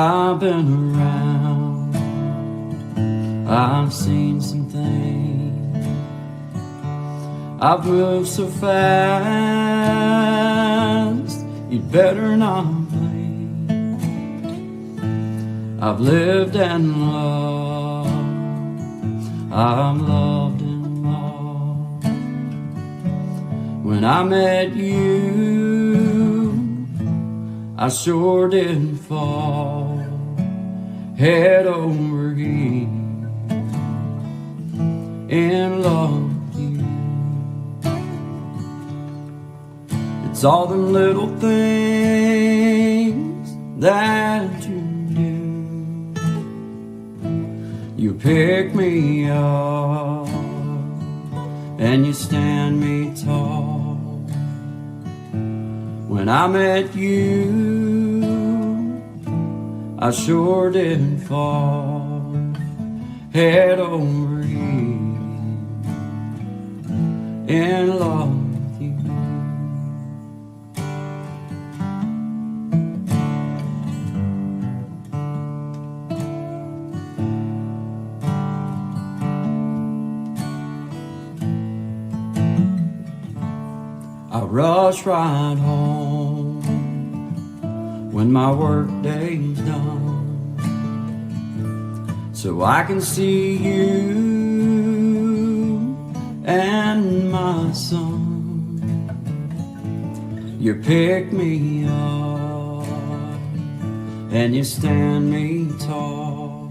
I've been around, I've seen some things, I've moved so fast, you'd better not blink. I've lived and loved, I've loved and lost. When I met you, I sure did fall head over heels in love with you. It's all the little things that you do. You pick me up and you stand me tall. When I met you, I sure did fall head over heels in love with you. I rush right home when my work day's done, so I can see you and my son. You pick me up and you stand me tall.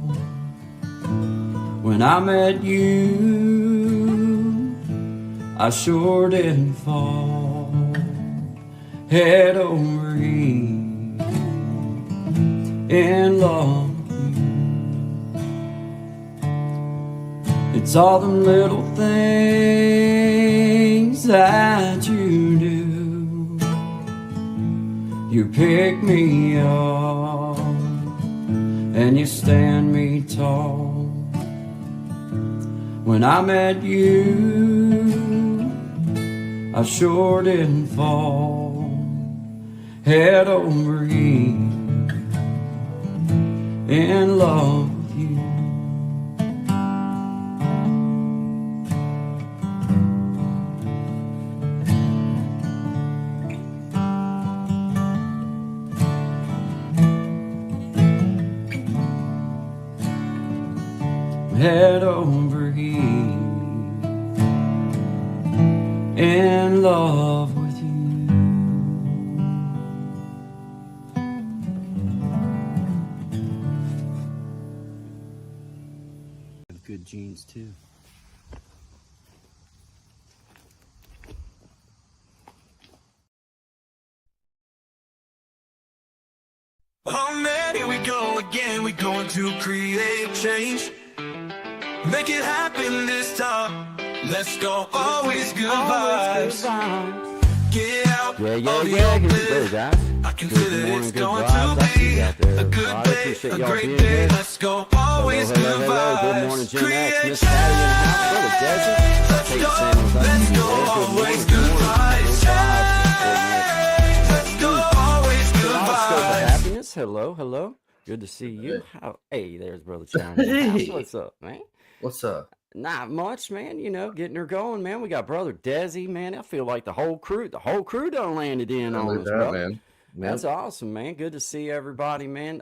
When I met you, I sure did fall head over heels in love with you. It's all the little things that you do. You pick me up and you stand me tall. When I met you, I sure did fall head over heels in love with you. Head over heels in love with you. Good genes too. Oh man, here we go again. We're going to create change. Make it happen this time. Let's go. Always good vibes. Get out. Yeah, Good guys. I can feel it. It's going to be a good day, a great day. Let's go. Always good vibes. Good morning, Gen X. Miss Create Patty in the house. Let's go. Always good vibes. Let's go. Always good vibes. Happiness. Hello. Good to see you. Hey, there's Brother Challenge. Hey. What's up, man? What's up? Not much, man. You know, getting her going, man. We got Brother Desi, man. I feel like the whole crew done landed in on us, bro. Man. That's awesome, man. Good to see everybody, man.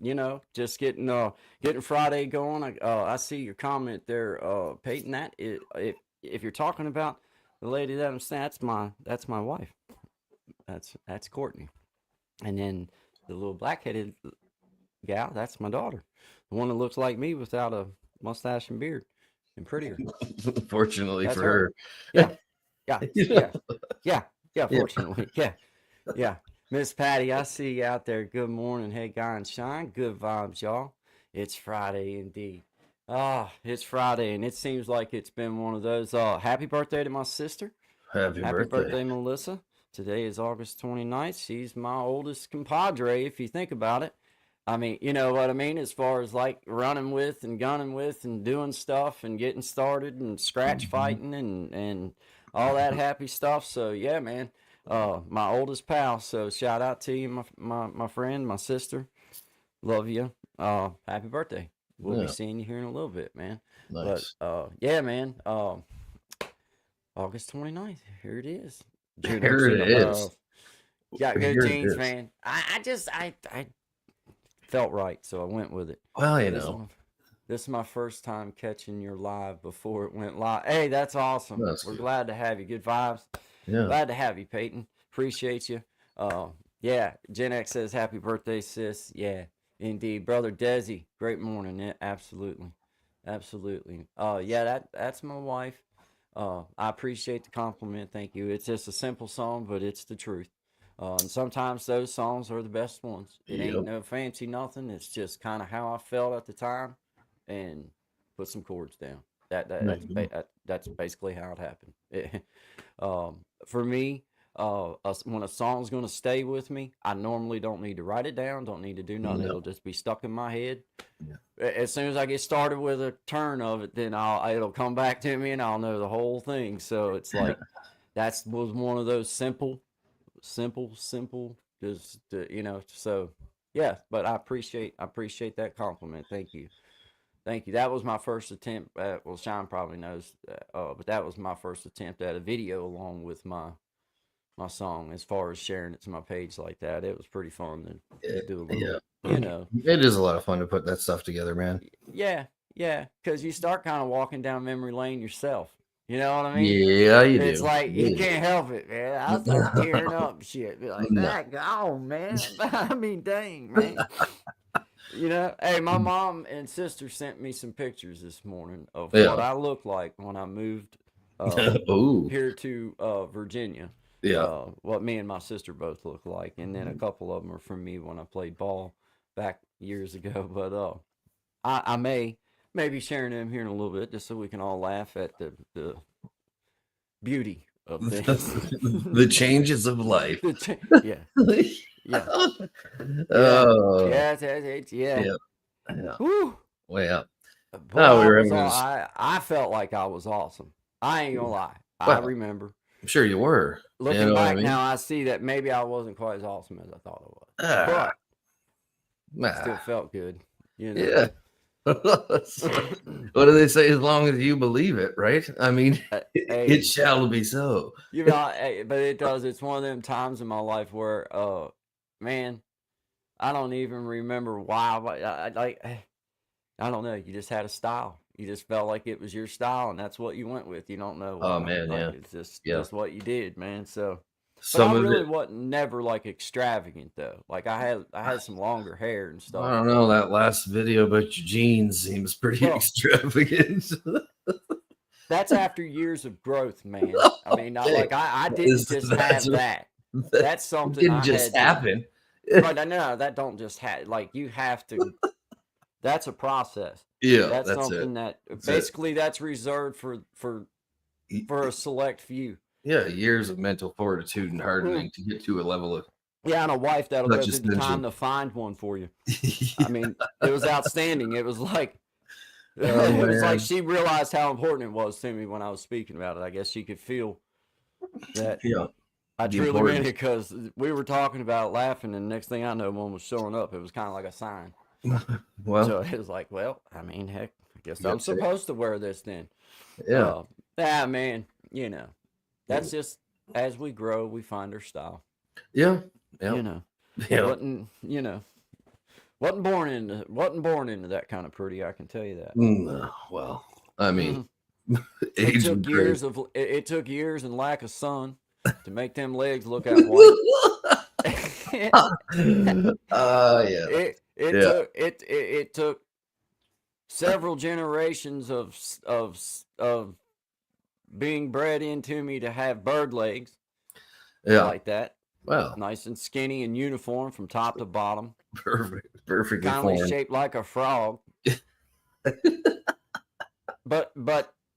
You know, just getting Friday going. I see your comment there, Peyton. That if you're talking about the lady that I'm saying, that's my wife. That's Courtney, and then the little black-headed gal, that's my daughter, the one that looks like me without a mustache and beard and prettier. Fortunately That's for her. Yeah. Fortunately, yeah. Miss Patty, I see you out there. Good morning. Hey, Guy and Shine. Good vibes, y'all. It's Friday indeed. It's Friday, and it seems like it's been one of those. Happy birthday to my sister. Happy birthday, Melissa. Today is August 29th. She's my oldest compadre, if you think about it. I mean, you know what I mean? As far as like running with and gunning with and doing stuff and getting started and scratch fighting and all that happy stuff. So yeah, man, my oldest pal. So shout out to you, my friend, my sister. Love you. Happy birthday. We'll be Yeah, seeing you here in a little bit, man. But nice. yeah, man. August 29th. Here it is. June Here X in it the is. house. Got good Here it genes, is. man. I felt right, so I went with it. Well, you This is know, my, this is my first time catching your live before it went live. Hey, that's awesome. that's We're good. glad to have you. Good vibes. Yeah. Glad to have you, Peyton. Appreciate you. Yeah, Gen X says happy birthday, sis. Yeah, indeed. Brother Desi, great morning. Yeah, absolutely. Absolutely. Yeah, that's my wife. I appreciate the compliment. Thank you. It's just a simple song, but it's the truth. And sometimes those songs are the best ones. It ain't Yep. no fancy nothing. It's just kind of how I felt at the time, and put some chords down. There you go. That's basically how it happened. For me, when a song's gonna stay with me, I normally don't need to write it down. Don't need to do nothing. No. It'll just be stuck in my head. Yeah. As soon as I get started with a turn of it, then it'll come back to me and I'll know the whole thing. So it's like that was one of those simple, just So yeah, but I appreciate that compliment. Thank you. Thank you. That was my first attempt at, well, Sean probably knows, but that was my first attempt at a video along with my song. As far as sharing it to my page like that, it was pretty fun to do a little, Yeah. It is a lot of fun to put that stuff together, man. Yeah, because you start kind of walking down memory lane yourself. You know what I mean? Yeah, you It's do. like you Yeah. can't help it, man. I start tearing up, shit. Be like, No. "Gone, man." I mean, dang, man. Hey, my mom and sister sent me some pictures this morning of what I looked like when I moved here to Virginia. Yeah. What me and my sister both look like, and then a couple of them are from me when I played ball back years ago. But I may be sharing them here in a little bit, just so we can all laugh at the beauty of things. The changes of life. Yeah. Yeah. Oh. Yeah. Woo. Well, Boy, I felt like I was awesome. I ain't gonna lie. I remember. I'm sure you were. Looking back now, I see that maybe I wasn't quite as awesome as I thought I was. But still felt good. Yeah. What do they say? As long as you believe it, right? I mean, it shall be so. But it does. It's one of them times in my life where, man, I don't even remember why. I don't know. You just had a style. You just felt like it was your style, and that's what you went with. You don't know why. Oh man, yeah. It's just what you did, man. So. But Some I of really it wasn't never like extravagant though. Like I had some longer hair and stuff. I don't know. That last video about your jeans seems pretty extravagant. That's after years of growth, man. I mean, I didn't just have that. That's something didn't just happen. But no, that don't just happen. Like you have to. That's a process. Yeah, that's something that basically that's reserved for a select few. Yeah, years of mental fortitude and hardening to get to a level of. Yeah, and a wife that'll go through the time to find one for you. I mean, it was outstanding. It was like it was like she realized how important it was to me when I was speaking about it. I guess she could feel that. Yeah, I truly meant it because we were talking about it, laughing, and the next thing I know, one was showing up. It was kind of like a sign. Well, so it was like, well, I mean, heck, I guess I'm supposed to wear this then. Yeah. Man, that's just as we grow, we find our style. Yeah. Wasn't born into that kind of pretty. I can tell you that. Well, I mean, it took years and lack of sun to make them legs look out white. Yeah. It took several generations of being bred into me to have bird legs. Like that. Well, nice and skinny and uniform from top to bottom. Perfectly kind of shaped like a frog. but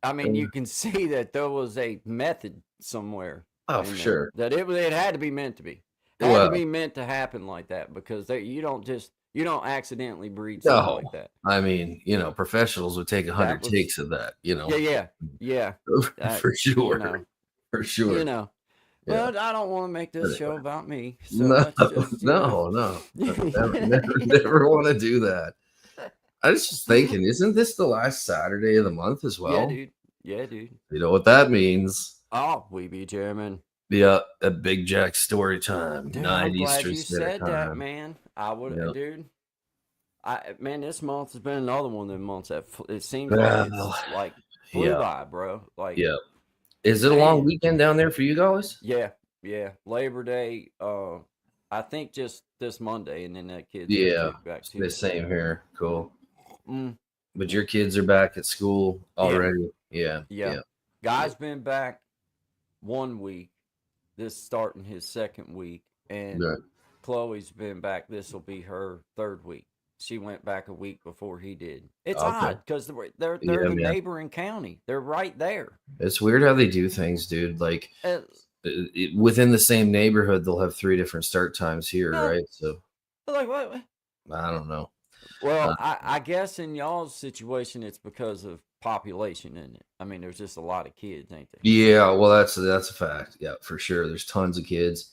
I mean, you can see that there was a method somewhere. Oh, for sure. That it had to be meant to be. It had to be meant to happen like that because you don't accidentally breed something like that. I mean, professionals would take 100 takes of that. Yeah. For sure. For sure. Yeah. Well, I don't want to make this show about me, so No, let's just, no. Never want to do that. I was just thinking, isn't this the last Saturday of the month as Yeah, well? dude. Yeah, dude. You know what that means? Oh, we be jamming. Yeah, a Big Jack story time, Dude, 9 I'm glad Eastern you Standard said that, Time. man. I would, Yep. dude. Man, this month has been another one of them months that it seems like Well, it's like flew yeah, by, bro. Like, yeah. Is it a long man. weekend down there for you guys? Yeah, yeah. Labor Day, I think just this Monday, and then that kids get Yeah, kicked back the Tuesday. same here. Cool. Mm, But your kids are back at school yeah, already? Yeah, yeah. yeah. Guy's been back 1 week. This starting his second week, and Good. Chloe's been back. This will be her third week. She went back a week before he did. It's Okay. odd because they're Yeah, the man. neighboring county. They're right there. It's weird how they do things, dude. Like Uh, within the same neighborhood, they'll have 3 different start times here, no, right? So like what? I don't know. Well, I guess in y'all's situation, it's because of population, isn't it? I mean, there's just a lot of kids, ain't there? Yeah, well, that's a fact. Yeah, for sure. There's tons of kids,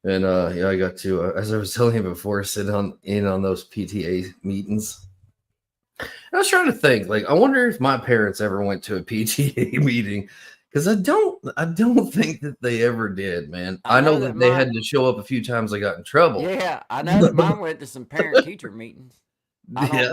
and yeah, I got to as I was telling you before, sit on those PTA meetings. I was trying to think, like, I wonder if my parents ever went to a PTA meeting, because I don't think that they ever did, man. I know that they had to show up a few times. I got in trouble. Yeah, I know that mine went to some parent teacher meetings. I don't Yeah.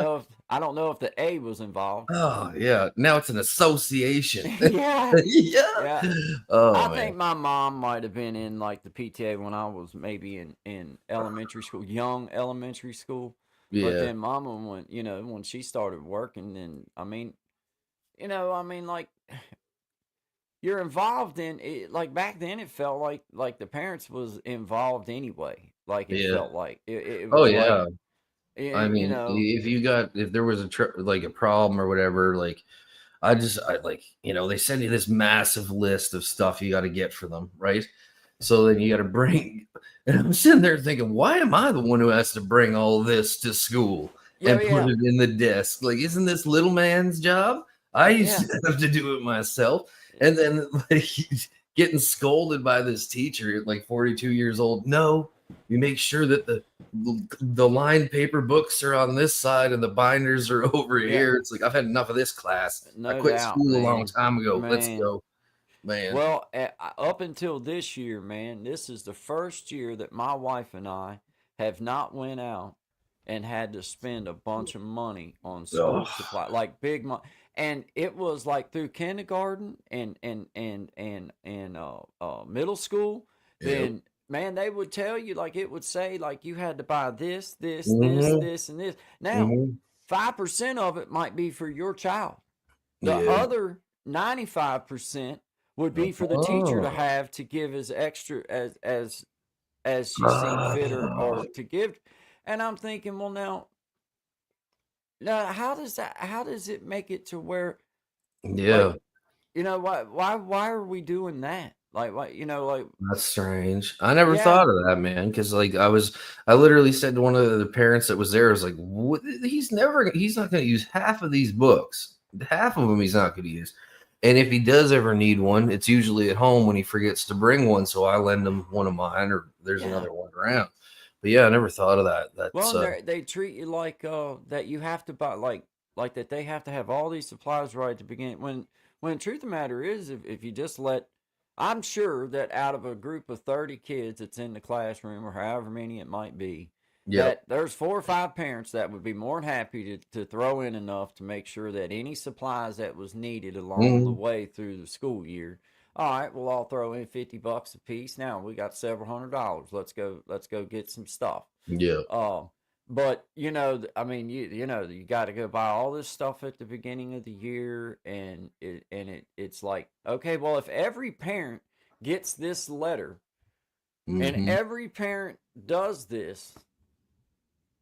know if the A was involved. Oh yeah. Now it's an association. Yeah. Yeah. Yeah. Oh I man. think my mom might have been in like the PTA when I was maybe in elementary school, young elementary school. But Yeah. then mama when she started working, then like you're involved in it. Like back then it felt like the parents was involved anyway. Like it Yeah. felt like it Oh was like yeah. I mean, if there was like a problem or whatever, like I like, they send you this massive list of stuff you got to get for them, right? So then you got to bring, and I'm sitting there thinking, why am I the one who has to bring all this to school and put it in the desk? Like, isn't this little man's job? I used to have to do it myself. And then like getting scolded by this teacher at like 42 years old. No, you make sure that the lined paper books are on this side and the binders are over here. It's like, I've had enough of this class. I quit school a long time ago. Let's go, man. Well, up until this year, man, this is the first year that my wife and I have not went out and had to spend a bunch of money on school supply, like big money. And it was like through kindergarten and middle school. Then man, they would tell you, like, it would say like you had to buy this, this, this, and this. Now, 5% of it might be for your child. The other 95% would be for the teacher to have to give as extra as she seen fit or to give. And I'm thinking, well, now how does it make it to where why are we doing that? Like, why, like, that's strange. I never thought of that, man. Because like I literally said to one of the parents that was there, I was like, what? He's not going to use half of these books. Half of them he's not going to use. And if he does ever need one, it's usually at home when he forgets to bring one. So I lend him one of mine, or there's another one around. But yeah, I never thought of that. That's they treat you like that you have to buy like that they have to have all these supplies right at the beginning. When the truth of the matter is, if you just let, I'm sure that out of a group of 30 kids that's in the classroom or however many it might be, that there's 4 or 5 parents that would be more than happy to throw in enough to make sure that any supplies that was needed along the way through the school year. All right, we'll all throw in $50 a piece. Now we got several $100s. Let's go get some stuff. Yeah. But I mean, you got to go buy all this stuff at the beginning of the year, and it's like, okay, well, if every parent gets this letter, and every parent does this,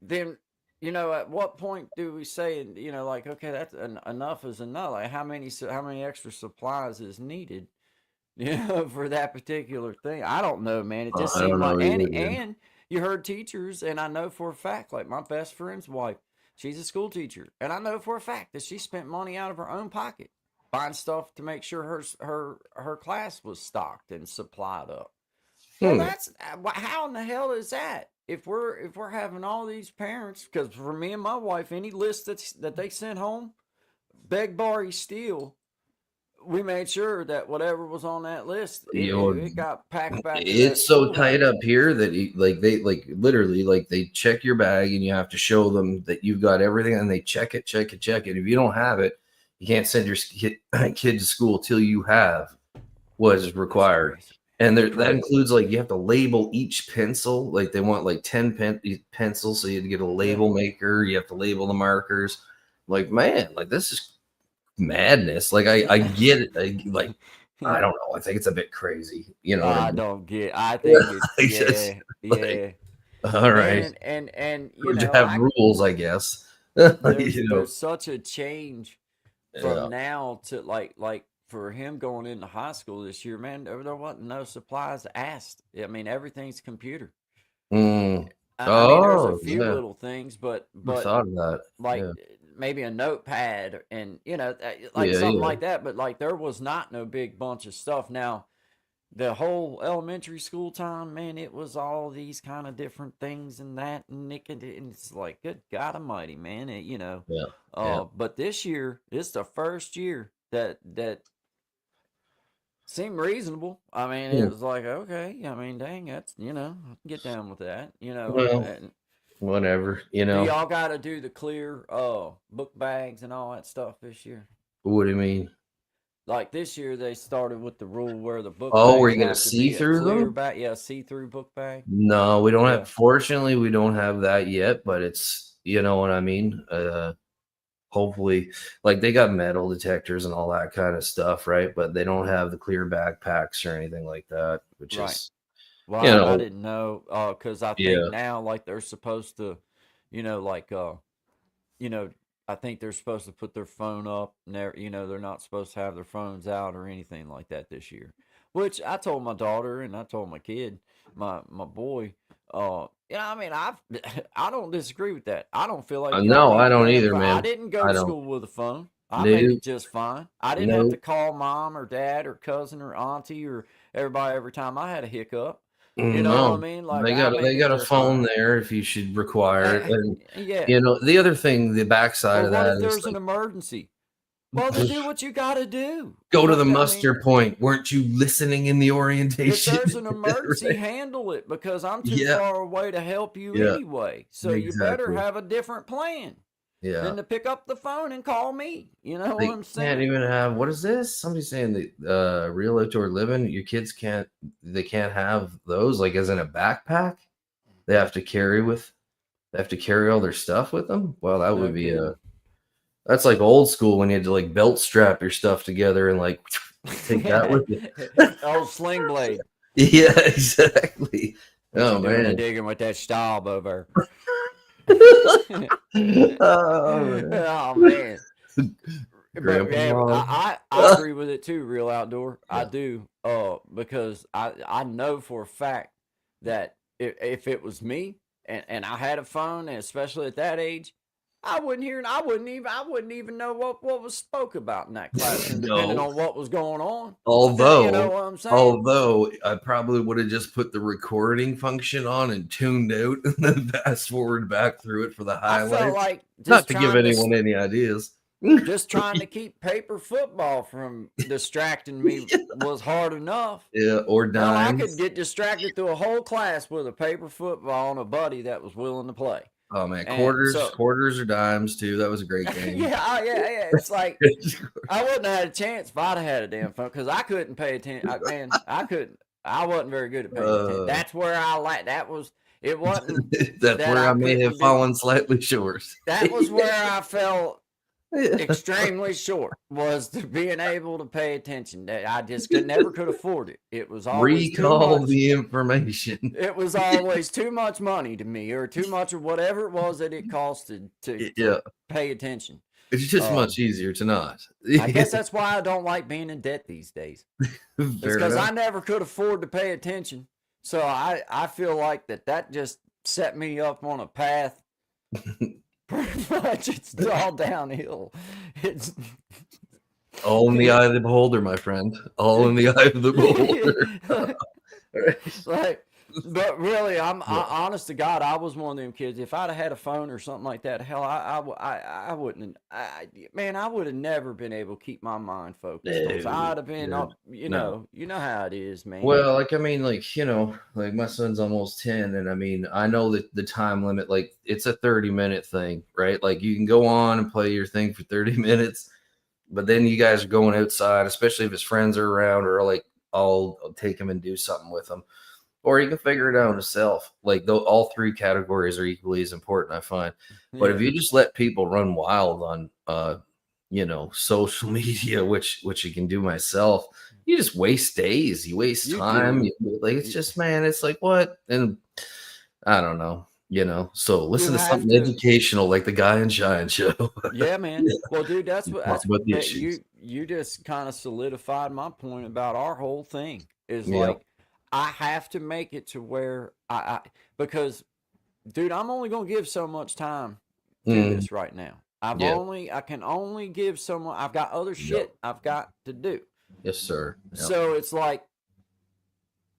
then at what point do we say, like, okay, that's enough is enough? Like, how many extra supplies is needed? For that particular thing. I don't know, man. It just seemed like, and you heard teachers, and I know for a fact, like my best friend's wife, she's a school teacher, and I know for a fact that she spent money out of her own pocket buying stuff to make sure her class was stocked and supplied up. Well, that's how in the hell is that? If we're having all these parents, because for me and my wife, any list that they sent home, beg, borrow, steal, we made sure that whatever was on that list, You know, it got packed back to that it's so tight schoolhouse. up here that they literally they check your bag and you have to show them that you've got everything, and they check it. If you don't have it, you can't send your kid to school till you have what is required. And that includes you have to label each pencil. Like they want 10 pencils, so you have to get a label maker. You have to label the markers. Man, this is madness. I get it. I don't know. I think it's a bit crazy. You know what I mean? don't get. I think it's yeah. All right. And you know, have rules, I guess. There's such a change from now to like for him going into high school this year, man. There wasn't no supplies asked. I mean, everything's computer. I mean, there's a few little things, but I thought of that. Maybe a notepad and something like that. But there was not no big bunch of stuff. Now, the whole elementary school time, man, it was all these kind of different things and that, and it's like, good God Almighty, man, But this year, it's the first year that seemed reasonable. I mean, it was like, okay, I mean, dang, that's I can get down with that, Well, whatever, Do y'all got to do the clear book bags and all that stuff this year? What do you mean? Like this year, they started with the rule where the book. Oh, we're gonna see through them. See-through book bag. No, we don't have. Fortunately, we don't have that yet. But it's you know what I mean. Hopefully, they got metal detectors and all that kind of stuff, right? But they don't have the clear backpacks or anything like that, which is. Well, I didn't know because I think now they're supposed to, I think they're supposed to put their phone up. And they're not supposed to have their phones out or anything like that this year. Which I told my daughter and I told my kid, my boy. I mean, I don't disagree with that. I don't feel like no, I don't either, man. I didn't go to school with a phone. I made it just fine. I didn't have to call mom or dad or cousin or auntie or everybody every time I had a hiccup. You know what I mean? They got a phone there if you should require it. And the other thing, the backside of that is, what if there's an emergency? Well, then do what you got to do. Go to the muster point. Weren't you listening in the orientation? If there's an emergency, handle it, because I'm too far away to help you anyway. So you better have a different plan. Than to pick up the phone and call me. You know what I'm saying? Can't even have, what is this? Somebody's saying the real outdoor living, your kids can't have those as in a backpack. They have to carry all their stuff with them. Well, that would be that's like old school when you had to belt strap your stuff together and take that with you. Old sling blade. Yeah, exactly. Oh man, digging with that style over. Oh man. But I agree with it too, real outdoor. I do. Because I know for a fact that if it was me and I had a phone, and especially at that age, I wouldn't even know what was spoke about in that classroom, depending on what was going on. Although, you know what I'm saying? Although I probably would have just put the recording function on and tuned out, and then fast forward back through it for the highlights. I felt like not to give anyone any ideas. Just trying to keep paper football from distracting me was hard enough. Yeah, or dimes. I could get distracted through a whole class with a paper football and a buddy that was willing to play. Oh man, quarters or dimes too. That was a great game. yeah. It's like I wouldn't have had a chance if I'd have had a damn phone, because I couldn't pay attention. I couldn't. I wasn't very good at paying attention. That's where that was. It wasn't. That's where I may have fallen slightly short. That was where I felt extremely short, was to being able to pay attention. I just never could afford it. It was always recall the information. It was always too much money to me, or too much of whatever it was that it costed to pay attention. It's just much easier to not. I guess that's why I don't like being in debt these days. It's because I never could afford to pay attention. So I feel like that just set me up on a path. Pretty much, it's all downhill. It's all in the eye of the beholder, my friend. All in the eye of the beholder. All Like, but really, honest to God, I was one of them kids. If I'd have had a phone or something like that, hell, I wouldn't. Man, I would have never been able to keep my mind focused. If I'd have been up, No. you know how it is, man. Well, like I mean, like like my son's almost 10, and I mean, I know that the time limit, like it's a 30-minute thing, right? Like you can go on and play your thing for 30 minutes, but then you guys are going outside, especially if his friends are around, or like I'll take him and do something with him. Or you can figure it out himself. Like all three categories are equally as important, I find. But if you just let people run wild on social media, which you can do myself, you just waste days. You waste time. It's just, man, it's like what? And I don't know. So listen to something educational like the Guy and Shine show. Yeah, man. Yeah. Well, dude, that's about the issues. You just kind of solidified my point about our whole thing is Yep. like I have to make it to where because dude, I'm only going to give so much time to this right now. I can only give someone, I've got other shit I've got to do. Yes, sir. Yep. So it's like,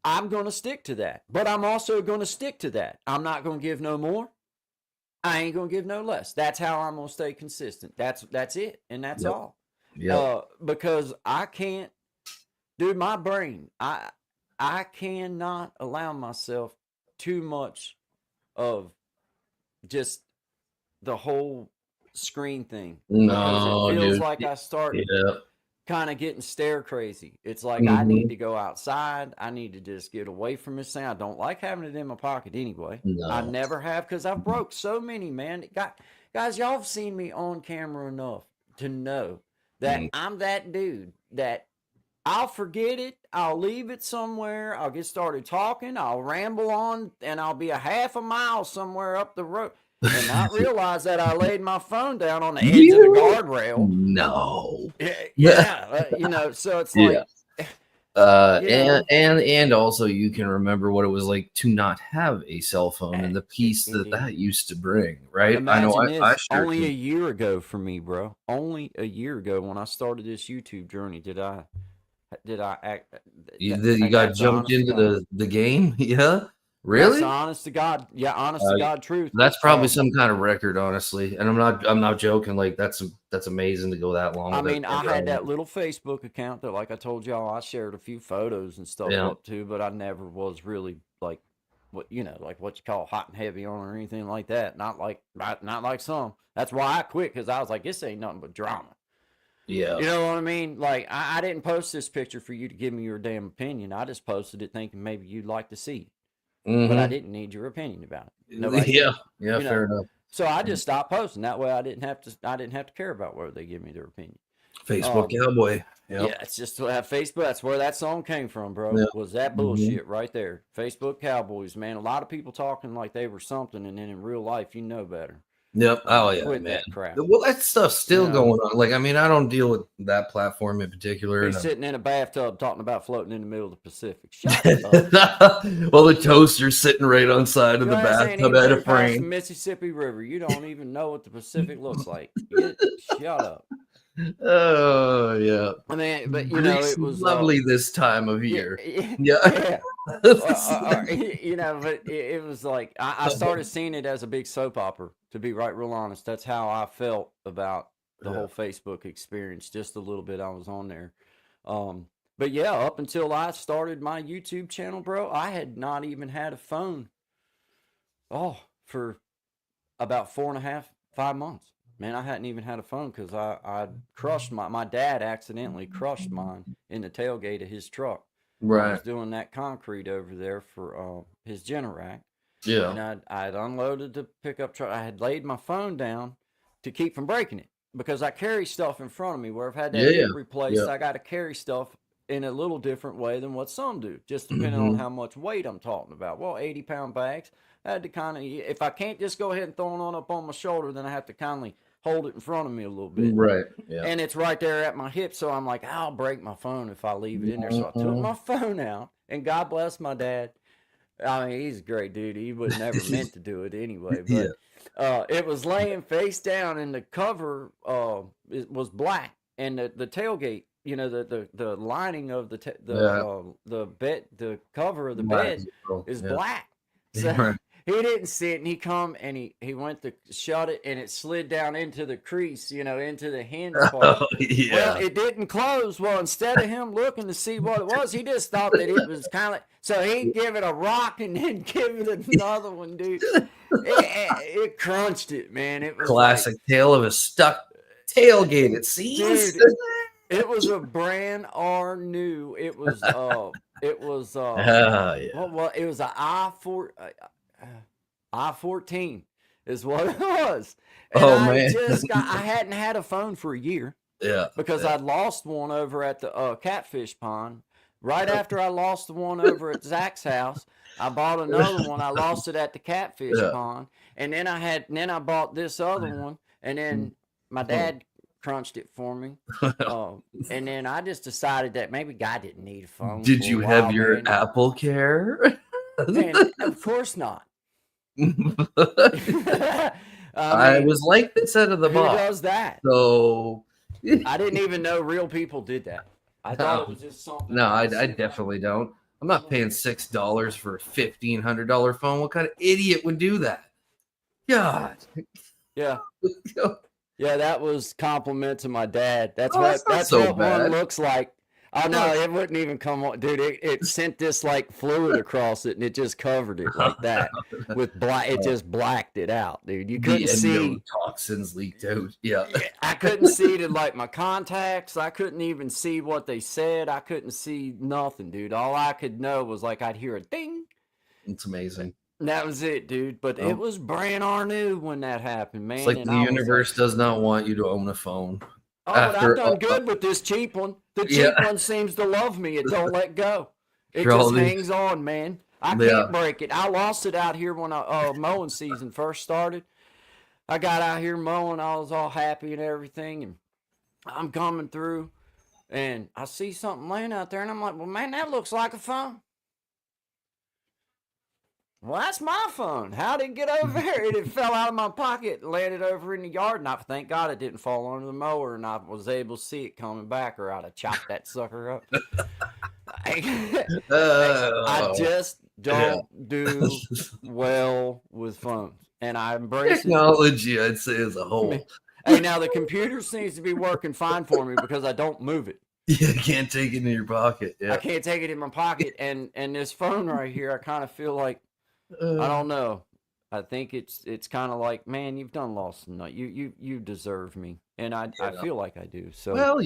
I'm going to stick to that, but I'm also going to stick to that. I'm not going to give no more. I ain't going to give no less. That's how I'm going to stay consistent. That's it. And that's all. Yeah. Because I can't, dude, my brain, I cannot allow myself too much of just the whole screen thing. No, it feels dude. like I start kind of getting stare crazy. It's like I need to go outside. I need to just get away from this thing. I don't like having it in my pocket anyway. No. I never have because I've broke so many, man. Guys, y'all have seen me on camera enough to know that I'm that dude that I'll forget it. I'll leave it somewhere. I'll get started talking. I'll ramble on, and I'll be a half a mile somewhere up the road and not realize that I laid my phone down on the edge of the guardrail. No. Yeah. So it's like. And also you can remember what it was like to not have a cell phone and the peace that used to bring, right? Imagine I sure only a year ago for me, bro. Only a year ago when I started this YouTube journey did I act? You got jumped into the game? Yeah, really? That's honest to God. Yeah, honest to God, truth. That's probably some kind of record, honestly. And I'm not joking. Like that's amazing to go that long. I mean, I had that little Facebook account that, like I told y'all, I shared a few photos and stuff up to, but I never was really like what you call hot and heavy on or anything like that. Not like some. That's why I quit because I was like, this ain't nothing but drama. Yeah. You know what I mean? Like, I didn't post this picture for you to give me your damn opinion. I just posted it thinking maybe you'd like to see it. But I didn't need your opinion about it. Nobody fair enough. So I just stopped posting. That way I didn't have to care about whether they give me their opinion. Facebook cowboy. Yep. Yeah, it's just Facebook. That's where that song came from, bro. Yep. Was that bullshit right there. Facebook cowboys, man. A lot of people talking like they were something, and then in real life, you know better. Yep. Oh yeah, quit man. That crap. Well, that stuff's still going on. Like, I mean, I don't deal with that platform in particular. He's sitting in a bathtub talking about floating in the middle of the Pacific. Shut up. Well, the toaster's sitting right on side of the bathtub at a frame. Mississippi River. You don't even know what the Pacific looks like. Shut up. Oh yeah. I mean, but it was lovely this time of year. Yeah. But it was like I started seeing it as a big soap opera. To be real honest, that's how I felt about the whole Facebook experience. Just a little bit I was on there, but yeah, up until I started my YouTube channel, bro, I had not even had a phone. For about 4.5-5 months. Man, I hadn't even had a phone because I crushed my dad accidentally crushed mine in the tailgate of his truck. Right. I was doing that concrete over there for his Generac. Yeah. And I'd unloaded the pickup truck. I had laid my phone down to keep from breaking it because I carry stuff in front of me where I've had that replaced. I got to carry stuff in a little different way than what some do, just depending on how much weight I'm talking about. Well, 80-pound bags. I had to kind of, if I can't just go ahead and throw it on up on my shoulder, then I have to kindly hold it in front of me a little bit. Right. Yeah. And it's right there at my hip. So I'm like, I'll break my phone if I leave it in there. So I took my phone out, and God bless my dad. I mean, he's a great dude. He would never meant to do it anyway. But it was laying face down, and the cover it was black, and the tailgate you know, the lining of Yeah. the bed, the cover of the Black bed as well. is Yeah. black. So Right. he didn't see it, and he come and he went to shut it, and it slid down into the crease, you know, into the hinge part. Oh, Well, yeah. it didn't close. Well, instead of him looking to see what it was, he just thought that it was kind of. So he give it a rock and then give it another one, dude. It crunched it, man. It was like, Classic tale of a stuck tailgate, it seems. dude, it was a brand new. Ah, yeah. Well, it was a I-14 is what it was. And Oh, man. I hadn't had a phone for a year Yeah. because I'd lost one over at the catfish pond. Right after I lost the one over at Zach's house, I bought another one. I lost it at the catfish Yeah. pond. And then I bought this other one, and then my dad crunched it for me. And then I just decided that maybe God didn't need a phone. Did for you a have while, your man. Apple Care? Man, of course not. I was like this out of the who box. does that? So I didn't even know real people did that. I thought it was just something. No, I definitely don't. I'm not paying $6 for a $1,500 phone. What kind of idiot would do that? God. Yeah. Yeah, that was compliment to my dad. That's that's what bad. one looks like. Oh no, it wouldn't even come on, dude. It sent this like fluid across it, and it just covered it like that with black. It just blacked it out, dude. You couldn't see. Toxins leaked out. Yeah, I couldn't see to like my contacts. I couldn't even see what they said. I couldn't see nothing, dude. All I could know was like I'd hear a ding. It's amazing. And that was it, dude. But it was brand new when that happened, man. It's like the universe does not want you to own a phone. Oh, but I've done good with this cheap one. The cheap one seems to love me. It don't let go. It just hangs on, man. I can't break it. I lost it out here when mowing season first started. I got out here mowing. I was all happy and everything, and I'm coming through, and I see something laying out there, and I'm like, well, man, that looks like a phone. Well, that's my phone. How did it get over there? It fell out of my pocket and landed over in the yard. And thank God it didn't fall under the mower, and I was able to see it coming back, or I'd have chopped that sucker up. I just don't do well with phones, and I embrace technology. I'd say as a whole. Hey, now the computer seems to be working fine for me because I don't move it. You can't take it in your pocket. Yeah. I can't take it in my pocket, and this phone right here, I kind of feel like. I don't know. I think it's kind of like, man, you've done lost enough. You deserve me, and I feel like I do. So well,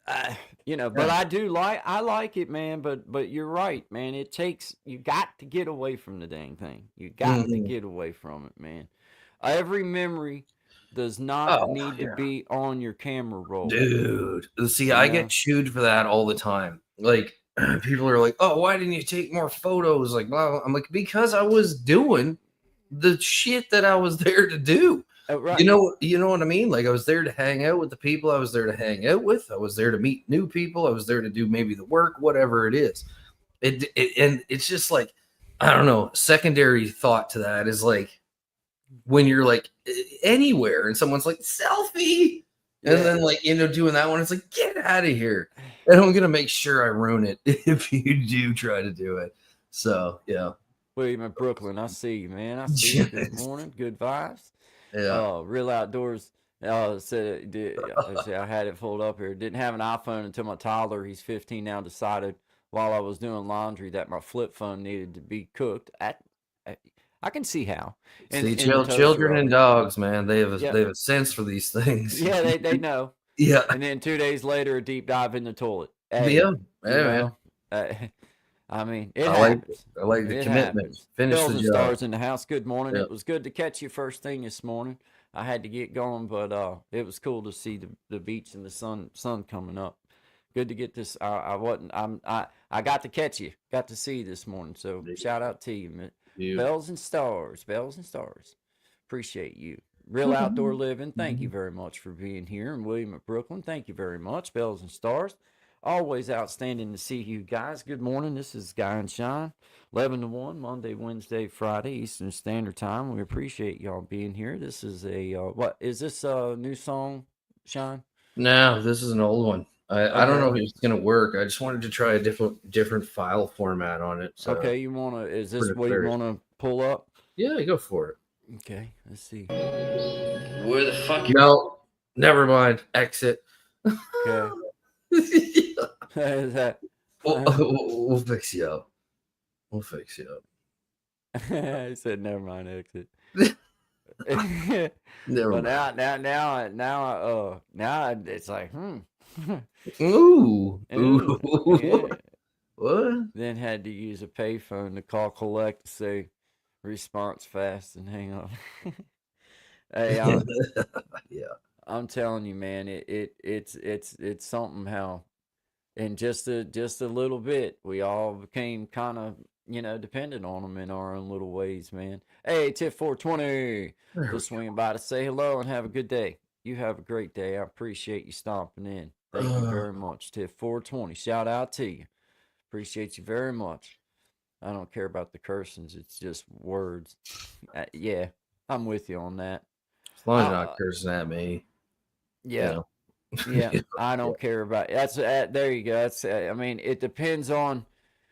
but I like it, man. But you're right, man. You got to get away from the dang thing. You got to get away from it, man. Every memory does not need to be on your camera roll, dude. See, I get chewed for that all the time. Like. People are like, oh, why didn't you take more photos? Like, blah. I'm like, because I was doing the shit that I was there to do. Right. You know what I mean? Like, I was there to hang out with the people I was there to hang out with. I was there to meet new people. I was there to do maybe the work, whatever it is. And it's just like, I don't know. Secondary thought to that is like when you're like anywhere and someone's like, selfie. And then, like, doing that one, it's like, get out of here. And I'm going to make sure I ruin it if you do try to do it. So, yeah. William in Brooklyn, I see you, man. I see you. Good morning. Good vibes. Yeah. Real Outdoors said I had it pulled up here. Didn't have an iPhone until my toddler, he's 15 now, decided while I was doing laundry that my flip phone needed to be cooked. I can see how. Children and dogs, man, they have a sense for these things. Yeah, they know. Yeah. And then 2 days later, a deep dive in the toilet. Hey, I mean, it happens. I like the commitment. Finish Bells the and job. Stars in the house. Good morning. Yep. It was good to catch you first thing this morning. I had to get going, but it was cool to see the beach and the sun coming up. Good to get this. I got to catch you. Got to see you this morning. So shout out to you, man. Bells and Stars. Appreciate you. Real Outdoor Living, thank you very much for being here. And William at Brooklyn, thank you very much. Bells and Stars, always outstanding to see you guys. Good morning. This is Guy and Shine, 11 to 1, Monday, Wednesday, Friday, Eastern Standard Time. We appreciate y'all being here. This is what is this a new song, Shine? No, this is an old one. I don't know if it's gonna work. I just wanted to try a different file format on it. So Okay, is this what you wanna pull up? Yeah, go for it. Okay, let's see. Where the fuck? No, never mind. Exit. Okay. Is that We'll fix you up. We'll fix you up. I said never mind, exit. Never But mind. now it's like, Ooh. Ooh, yeah. What? Then had to use a payphone to call collect to say response fast and hang up. Hey, Yeah. I'm telling you, man, it's something how in just a little bit we all became kind of dependent on them in our own little ways, man. Hey, Tip 420, just swinging by to say hello and have a good day. You have a great day. I appreciate you stomping in. Thank you very much. Tip 420, shout out to you. Appreciate you very much. I don't care about the cursings. It's just words. Yeah, I'm with you on that. As long as you're not cursing at me. Yeah. You know. Yeah, I don't care about that's there you go. That's I mean, it depends on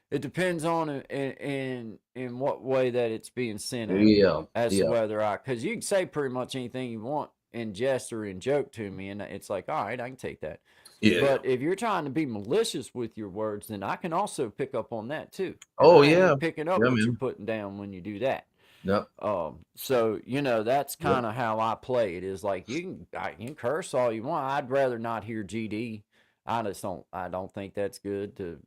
in what way that it's being sent out. Yeah. As to whether because you can say pretty much anything you want in jest or in joke to me, and it's like, all right, I can take that. Yeah. But if you're trying to be malicious with your words, then I can also pick up on that too. Oh I yeah, ain't picking up what you're putting down when you do that. Yep. So that's kind of how I play it. Is like you can curse all you want. I'd rather not hear GD. I don't think that's good.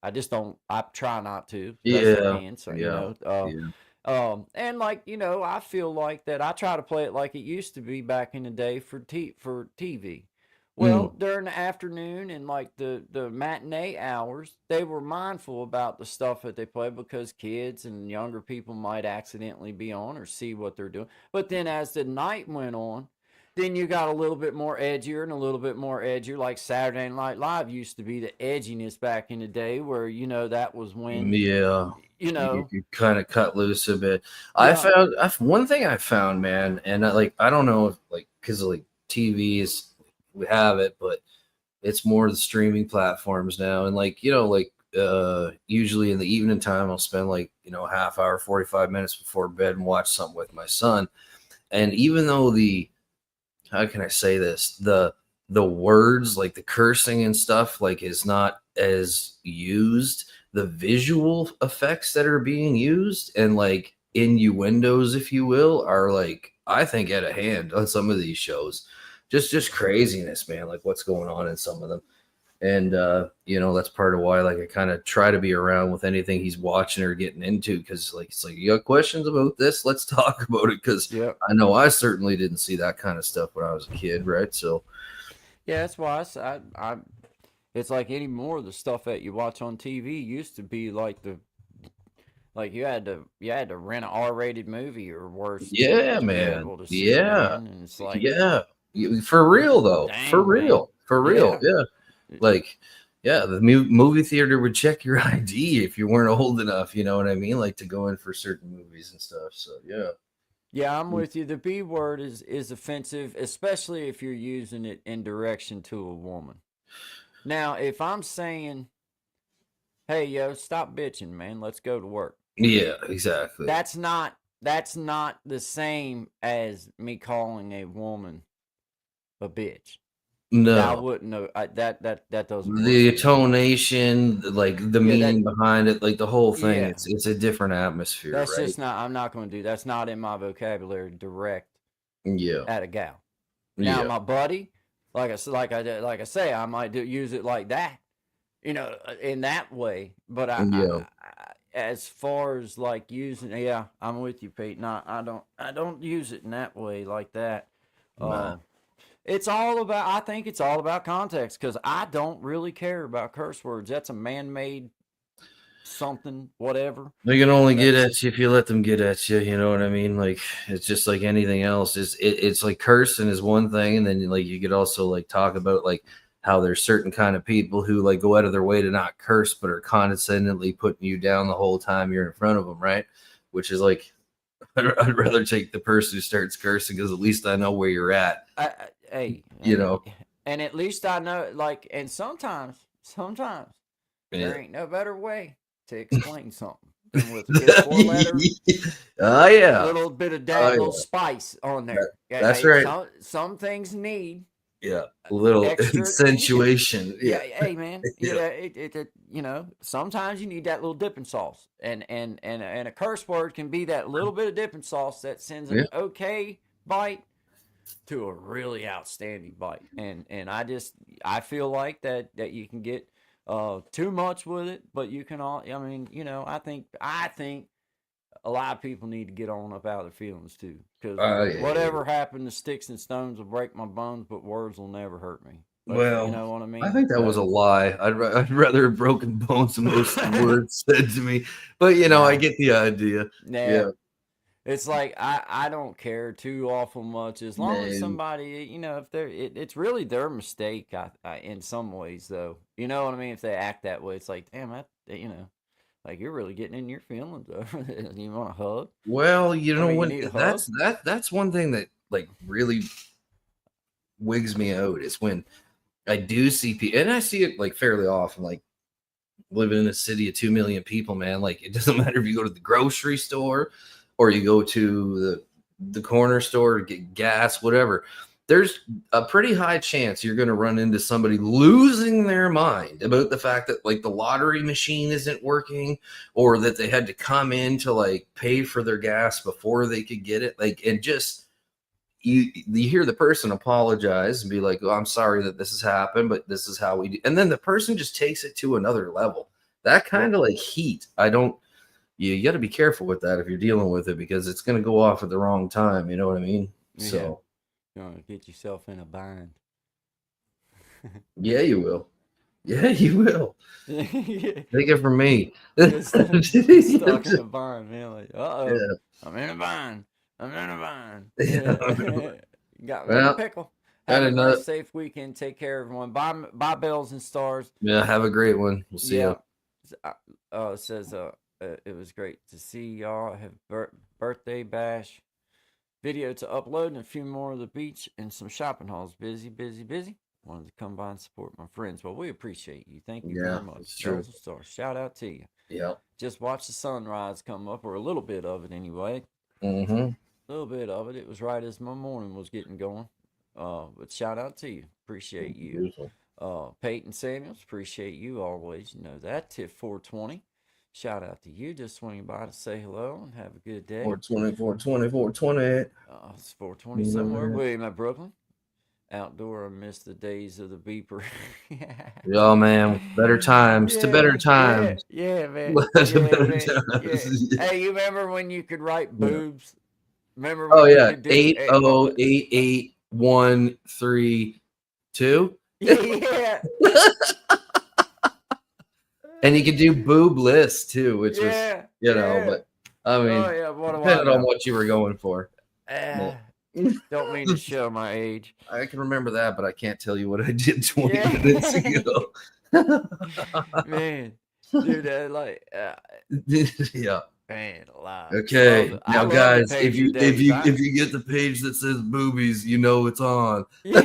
I just don't. I try not to. Best I can. So and like I feel like that. I try to play it like it used to be back in the day for TV. Well, during the afternoon and like the matinee hours, they were mindful about the stuff that they play because kids and younger people might accidentally be on or see what they're doing. But then as the night went on, then you got a little bit more edgier and a little bit more edgier. Like Saturday Night Live used to be the edginess back in the day, where that was when you kind of cut loose a bit. Yeah. One thing I found, man, and I don't know if because like TVs. We have it, but it's more the streaming platforms now. And usually in the evening time, I'll spend half hour, 45 minutes before bed and watch something with my son. And even though how can I say this? The words, like the cursing and stuff, is not as used, the visual effects that are being used and innuendos, if you will, are I think at a hand on some of these shows. Just craziness, man, like what's going on in some of them. And that's part of why I kind of try to be around with anything he's watching or getting into, because it's like, you got questions about this, let's talk about it, because I know I certainly didn't see that kind of stuff when I was a kid, right? So that's why I it's like any more of the stuff that you watch on TV used to be like you had to rent an R-rated movie or worse. Yeah, to man. Be able to see it, man. And it's like for real though. Dang, for real. Yeah. The movie theater would check your ID if you weren't old enough, you know what I mean? To go in for certain movies and stuff. So yeah, I'm with you. The B word is offensive, especially if you're using it in direction to a woman. Now, if I'm saying, hey, yo, stop bitching, man, let's go to work. Yeah, exactly. That's not the same as me calling a woman a bitch. No, I wouldn't know. That doesn't. The intonation, the meaning behind it, the whole thing. Yeah. It's a different atmosphere. That's right? just not. I'm not going to do. That's not in my vocabulary. Direct. Yeah. At a gal. Now, my buddy, like I say, I might use it like that, in that way. But I as far as using, I'm with you, Pete. No, I don't use it in that way like that. It's all about. I think it's all about context, because I don't really care about curse words. That's a man-made something, whatever. They can only get at you if you let them get at you. You know what I mean? It's just like anything else. It's like cursing is one thing, and then you could also talk about how there's certain kind of people who go out of their way to not curse, but are condescendingly putting you down the whole time you're in front of them, right? Which is I'd rather take the person who starts cursing, because at least I know where you're at. Hey, And at least I know, like, and sometimes there Yeah. ain't no better way to explain something than with a good 4-letter, Oh yeah. little bit of Oh that little yeah. spice on there. That's right. Some things need Yeah. A little extra. accentuation. Yeah, Yeah. hey man, Yeah. you know, sometimes you need that little dipping sauce, and a curse word can be that little bit of dipping sauce that sends an Yeah. okay bite to a really outstanding bite. And I feel like that you can get too much with it, but you can all. I mean, you know, I think a lot of people need to get on up out of their feelings too, because Yeah. whatever happened to sticks and stones will break my bones, but words will never hurt me. You Well, know what I I mean? think that was a So, lie. I'd rather have broken bones than most of the words said to me. But you know, I nah, get the idea. nah. Yeah. It's like I don't care too awful much as long as No. somebody, you know, if they're it's really their mistake. In some ways though, you know what I mean. If they act that way, it's like damn, you know, like you're really getting in your feelings over this. You want a hug? Well, you I know mean, you what? need a hug. That's one thing that like really wigs me out is when I do see people, and I see it like fairly often, like living in a city of 2 million people, man. Like it doesn't matter if you go to the grocery store or you go to the corner store to get gas, whatever. There's a pretty high chance you're going to run into somebody losing their mind about the fact that like the lottery machine isn't working, or that they had to come in to like pay for their gas before they could get it. Like, and just you hear the person apologize and be like, "Oh, I'm sorry that this has happened, but this is how we do." And then the person just takes it to another level. That kind of like heat. I don't. You got to be careful with that if you're dealing with it, because it's going to go off at the wrong time. You know what I mean? Yeah, So you want to get yourself in a bind. yeah, you will. Yeah, you will. Yeah. Take it from me. Get stuck in a bind, man. Like, Yeah. I'm in a bind. I'm in a bind. Yeah. Yeah. Got me in a Well, pickle. got Have a enough. nice, safe weekend. Take care, everyone. Bye, bells and stars. Yeah, have a great one. We'll see Yeah. you. It says, it was great to see y'all. Have birthday bash video to upload and a few more of the beach and some shopping hauls. Busy, busy, busy. Wanted to come by and support my friends. Well, we appreciate you. Thank you Yeah, very much. it's true. Bells and stars. Shout out to you. Yeah. Just watch the sunrise come up, or a little bit of it anyway. Mm-hmm. A little bit of it. It was right as my morning was getting going. But shout out to you. Appreciate you. Beautiful. Peyton Samuels, appreciate you always. You know that. Tip 420. Shout out to you. Just swinging by to say hello and have a good day. 420, 420, 420. It's 420 somewhere. William at Brooklyn. Outdoor, I miss the days of the beeper. Yeah, man. Better times to better times. Yeah, man. To better Man. times. Yeah. Hey, you remember when you could write boobs? Remember Oh when you yeah, could do 8088132. Yeah. And you could do boob lists too, which was but I mean, depending on what you were going for. Don't mean to show my age. I can remember that, but I can't tell you what I did 20 minutes ago. Man, dude, yeah. Man, alive. Okay, now guys, if you Days, you get the page that says boobies, you know it's on. Yeah.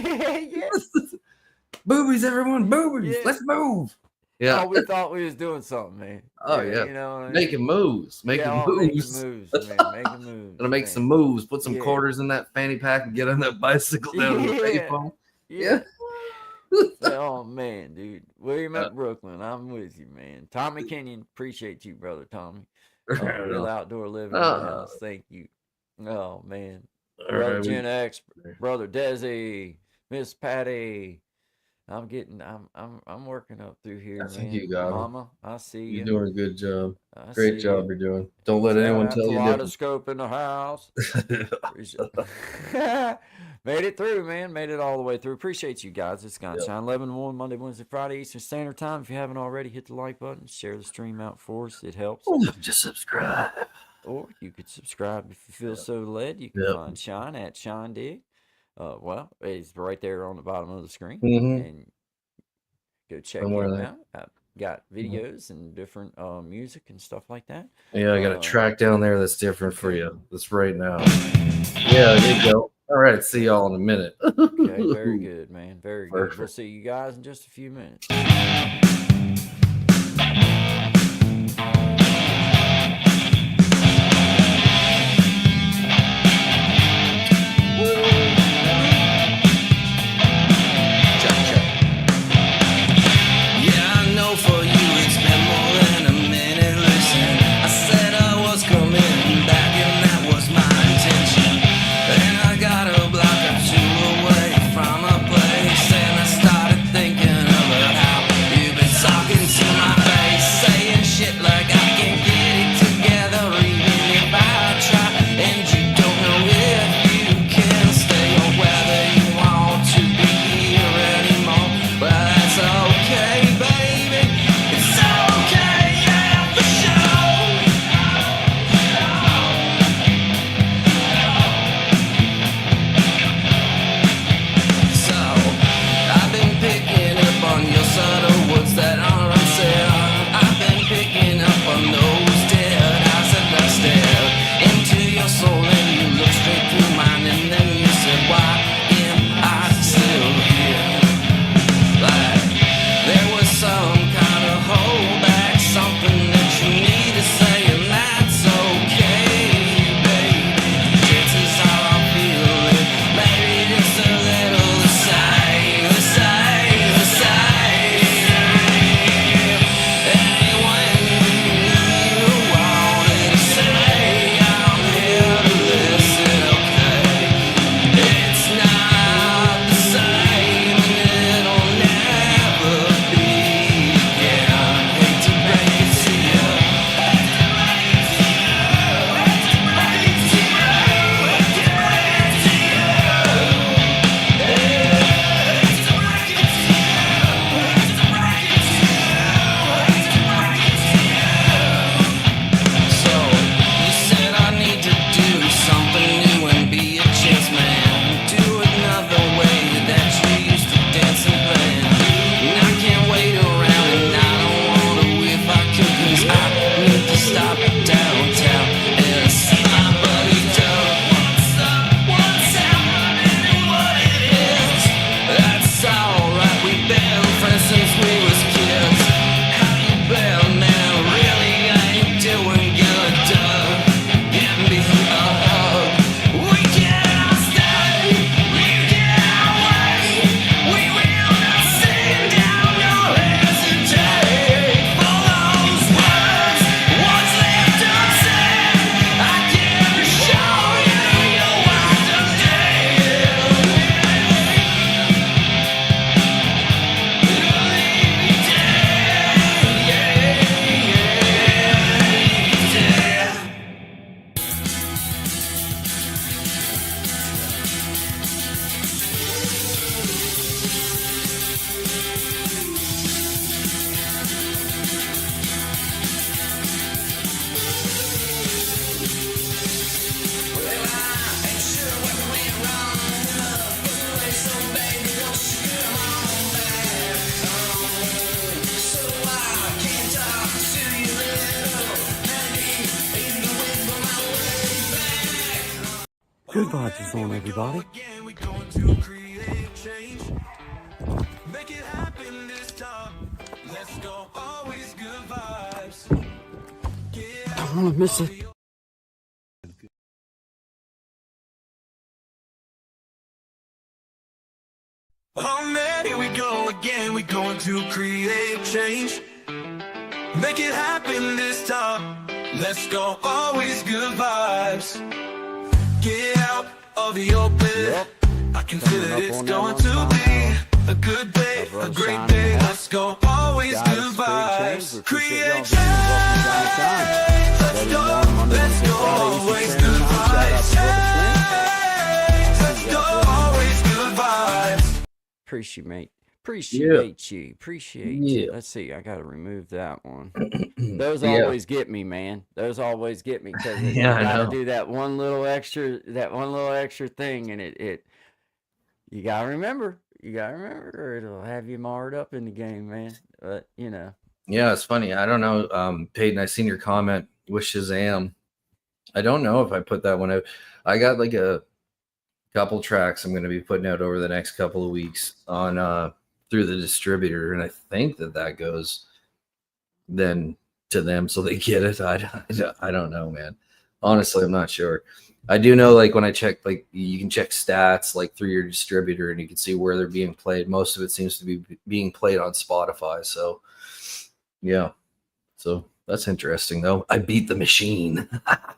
Boobies, everyone, boobies. Yeah. Let's move. Yeah. Oh, we thought we was doing something, man. Oh yeah. You know what I mean? Making moves. Making moves. Man. Making moves. Gonna make some moves. Put some quarters in that fanny pack and get on that bicycle down to the payphone. Yeah. Oh man, dude. William at Brooklyn, I'm with you, man. Tommy Kenyon, appreciate you, brother Tommy. Real outdoor living in the house. Thank you. Oh man. Brother Gen X, brother Desi, Miss Patty. I'm working up through here, man. Think you got Mama, I see you. You're doing a good job. Great job you're doing. Don't let anyone tell you different. Kaleidoscope in the house. Made it through, man. Made it all the way through. Appreciate you guys. It's Scott Shine 11 to 1, Monday, Wednesday, Friday, Eastern Standard Time. If you haven't already, hit the like button. Share the stream out for us. It helps. Just subscribe. Or you could subscribe if you feel so led. You can find Shine at Shine Dig. Well, it's right there on the bottom of the screen, and go check it out. I've got videos and different music and stuff like that. Yeah, I got a track down there that's different for you. That's right now. Yeah, there you go. All right. See y'all in a minute. Okay, very good, man. Very good. Perfect. We'll see you guys in just a few minutes. Yeah, I know for you it's been more than a minute. Listen, I said I was coming back, and that was my intention. And I got a block or two away from a place, and I started thinking about how you've been talking to my face, saying shit like I can get it together even if I try. And you don't know if you can stay or whether you want to be here anymore. Well, that's okay, baby. It's okay, yeah, for sure. So, I've been picking up on your subtle words that are unsaid. I've been picking up on those dead eyes that I stared into your soul, and you look straight through mine, and then you said, why am I still here? Like there was some kind of holdback, something that you need to say, and that's okay, baby. Chances are I'm feeling maybe just a little the same, the same, the same. And when you wanted to say I'm here to listen, okay. It's not the same, and it'll never be again. Hate to break it to you. So, you said I need to do something new and be a chance man. Do it another way that you used to dance and plan. And I can't wait around, and I don't wanna if I could, 'cause I need to stop downtown and see my buddy Doug. What's happening and what it is? That's alright, we've been friends since we was kids. How you been, man? Really ain't doing good, Doug. Give me a hug. We cannot stay, we cannot wait. We will not sit down nor hesitate for those words once left unsaid. I can assure you, you'll understand. Good vibes on, everybody. Again, we're going to create change. Make it happen this time. Let's go, always good vibes. Get I want to miss it. Oh man, here we go again. We're going to create change. Make it happen this time. Let's go, always good vibes. Get out of the open. Yep. I can feel Coming it, up it's on that going one to time, be a good day, brother a great signing day. off. Let's go, always Guys, good create change. vibes. We appreciate Create y'all change. being welcome downtown. Let's Whether go, you're on Monday, let's Wednesday, go, Friday, always Eastern good Standard Time. Shout out vibes. to Brother Clint. Let's go, always good vibes. Appreciate you. Appreciate you. Yeah. Let's see. I got to remove that one. Those Yeah. always get me, man. Those always get me because Yeah, I you got know. to do that one little extra thing, and it you got to remember. You got to remember, or it'll have you marred up in the game, man. But you know. Yeah, it's funny. I don't know, Peyton. I seen your comment with Shazam. I don't know if I put that one out. I got like a couple tracks I'm going to be putting out over the next couple of weeks on through the distributor, and I think that goes then to them so they get it. I don't know, man. Honestly, I'm not sure. I do know, like, when I check, like, you can check stats like through your distributor and you can see where they're being played. Most of it seems to be being played on Spotify. So yeah, so that's interesting though. I beat the machine.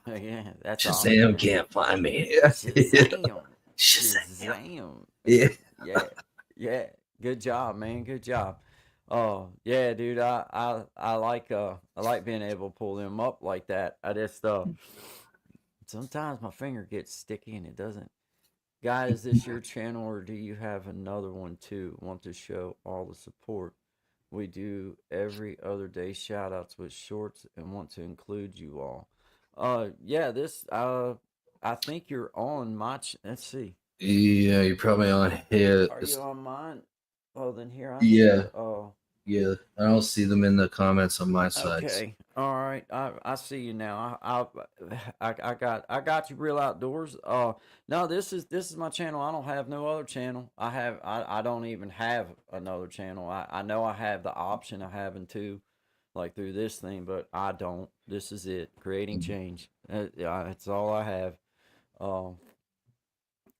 Yeah, that's Shazam awesome. Can't find me. Shazam. Shazam. Yeah. Yeah. Good job, man. Good job. Oh, yeah, dude. I like being able to pull them up like that. I just sometimes my finger gets sticky and it doesn't. Guy, is this your channel or do you have another one too? Want to show all the support we do every other day, shout outs with shorts, and want to include you all. Yeah, I think you're on my let's see. Yeah, you're probably on his. Are you on mine? Oh, then here I see Yeah, the yeah. I don't see them in the comments on my side. okay. All right. I see you now. I got you real outdoors. No, this is my channel. I don't have no other channel. I don't even have another channel. I know I have the option of having two, like through this thing, but I don't. This is it. Creating change. Yeah, that's all I have. Um,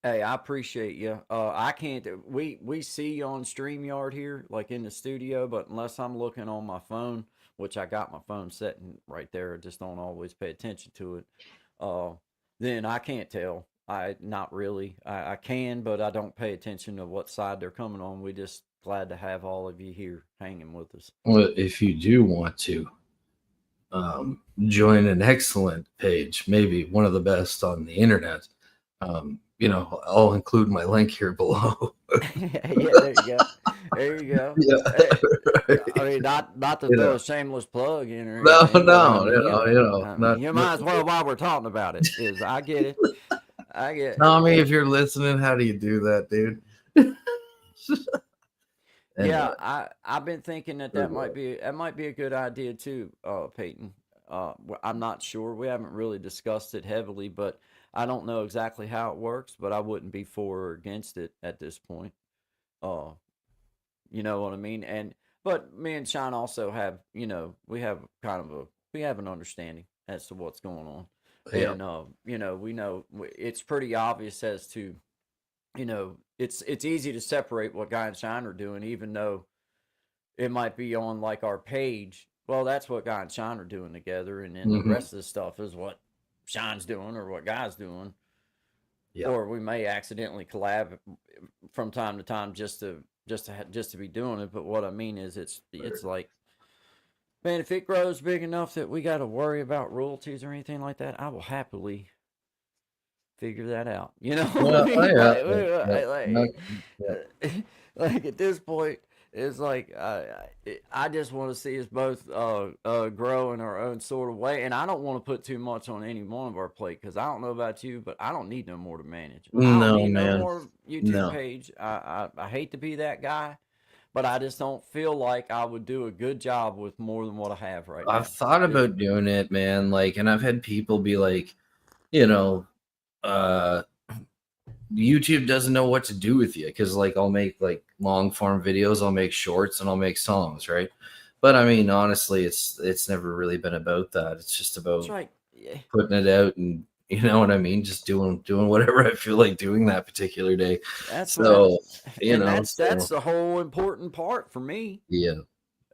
Hey, I appreciate you. I can't. We see you on Streamyard here, like in the studio, but unless I'm looking on my phone, which I got my phone setting right there, I just don't always pay attention to it. Uh, then I can't tell. I not really. I can, but I don't pay attention to what side they're coming on. We just glad to have all of you here hanging with us. Well, if you do want to join an excellent page, maybe one of the best on the internet, I'll include my link here below. Yeah, there you go. There you go. Yeah, Hey, right. I mean, not to throw a shameless plug in or No, anything, but I no, mean, not. you might as well while we're talking about it. Is I get it. I get. Tommy, if you're listening, how do you do that, dude? Yeah, Anyway, I've been thinking that might be a good idea too, Peyton. I'm not sure. We haven't really discussed it heavily, but I don't know exactly how it works. But I wouldn't be for or against it at this point. Uh, you know what I mean? But me and Sean also have, we have an understanding as to what's going on, yeah. and we know it's pretty obvious as to, it's easy to separate what Guy and Sean are doing, even though it might be on like our page. Well, that's what Guy and Sean are doing together, and then the rest of the stuff is what Sean's doing or what Guy's doing. Yeah. Or we may accidentally collab from time to time just to be doing it. But what I mean is, it's like, man, if it grows big enough that we got to worry about royalties or anything like that, I will happily figure that out. You know what I mean? Like at this point, it's like I just want to see us both grow in our own sort of way, and I don't want to put too much on any one of our plate because I don't know about you, but I don't need no more to manage. I don't No, need no man. more YouTube No. page. I hate to be that guy, but I just don't feel like I would do a good job with more than what I have right now. I've thought about doing it, man. Like, and I've had people be like, YouTube doesn't know what to do with you because, like, I'll make like long form videos, I'll make shorts, and I'll make songs, right? But I mean, honestly, it's never really been about that. It's just about putting it out, and you know what I mean, just doing whatever I feel like doing that particular day. That's that's the whole important part for me. Yeah.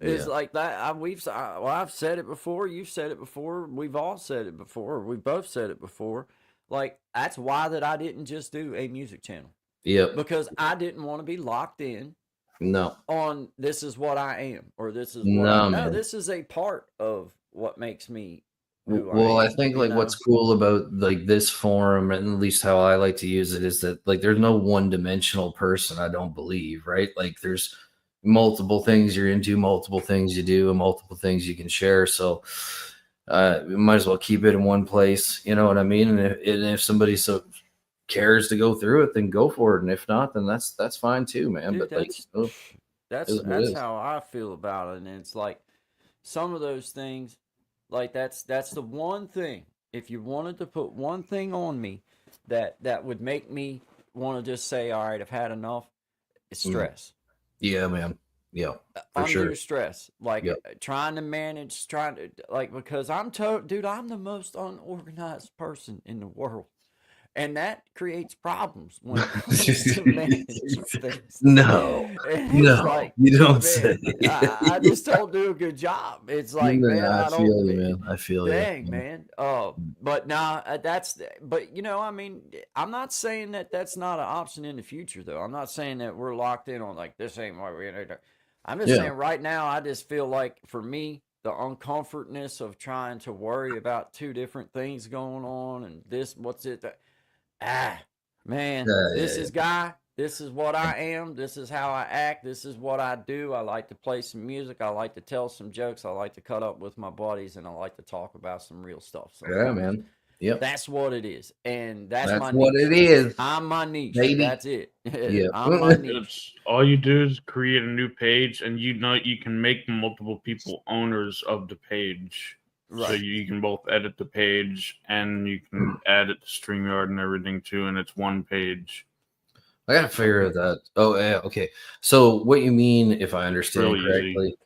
Is like that. I've said it before. You've said it before. We've all said it before. We've both said it before. Like, that's why that I didn't just do a music channel. Yeah. Because I didn't want to be locked in. No. On this is what I am, or this is what no, this is a part of what makes me who I am. I think like what's cool about like this forum, and at least how I like to use it, is that like there's no one-dimensional person, I don't believe, right? Like there's multiple things you're into, multiple things you do, and multiple things you can share. So we might as well keep it in one place, you know what I mean? And if somebody cares to go through it, then go for it, and if not, then that's fine too, man. Dude, but that's how I feel about it. And it's like some of those things, like that's the one thing. If you wanted to put one thing on me that would make me want to just say, all right, I've had enough. It's stress. Yeah, man. Yeah, for Undue sure. stress, like Yep. trying to manage, because dude, I'm the most unorganized person in the world, and that creates problems when it comes to managing things. No, And it's no, like, you don't say. man, I just don't do a good job. It's like, man, I I don't. feel you, man. I feel you. Dang, man. But now but I mean, I'm not saying that that's not an option in the future, though. I'm not saying that we're locked in on like this ain't what we're gonna do. I'm just Yeah. saying right now, I just feel like for me, the uncomfortness of trying to worry about two different things going on and what's it that, man, this Yeah. is Guy. This is what I am. This is how I act. This is what I do. I like to play some music. I like to tell some jokes. I like to cut up with my buddies, and I like to talk about some real stuff Yeah, sometimes. man. Yep. That's what it is, and that's That's my what niche. it is, I'm my niche. baby. That's it. Yeah. I'm my niche. It's all you do is create a new page, and you can make multiple people owners of the page. Right. So you can both edit the page and you can add it to StreamYard and everything too, and it's one page. I gotta figure that. Oh, yeah. Okay. So what you mean, if I understand Really correctly,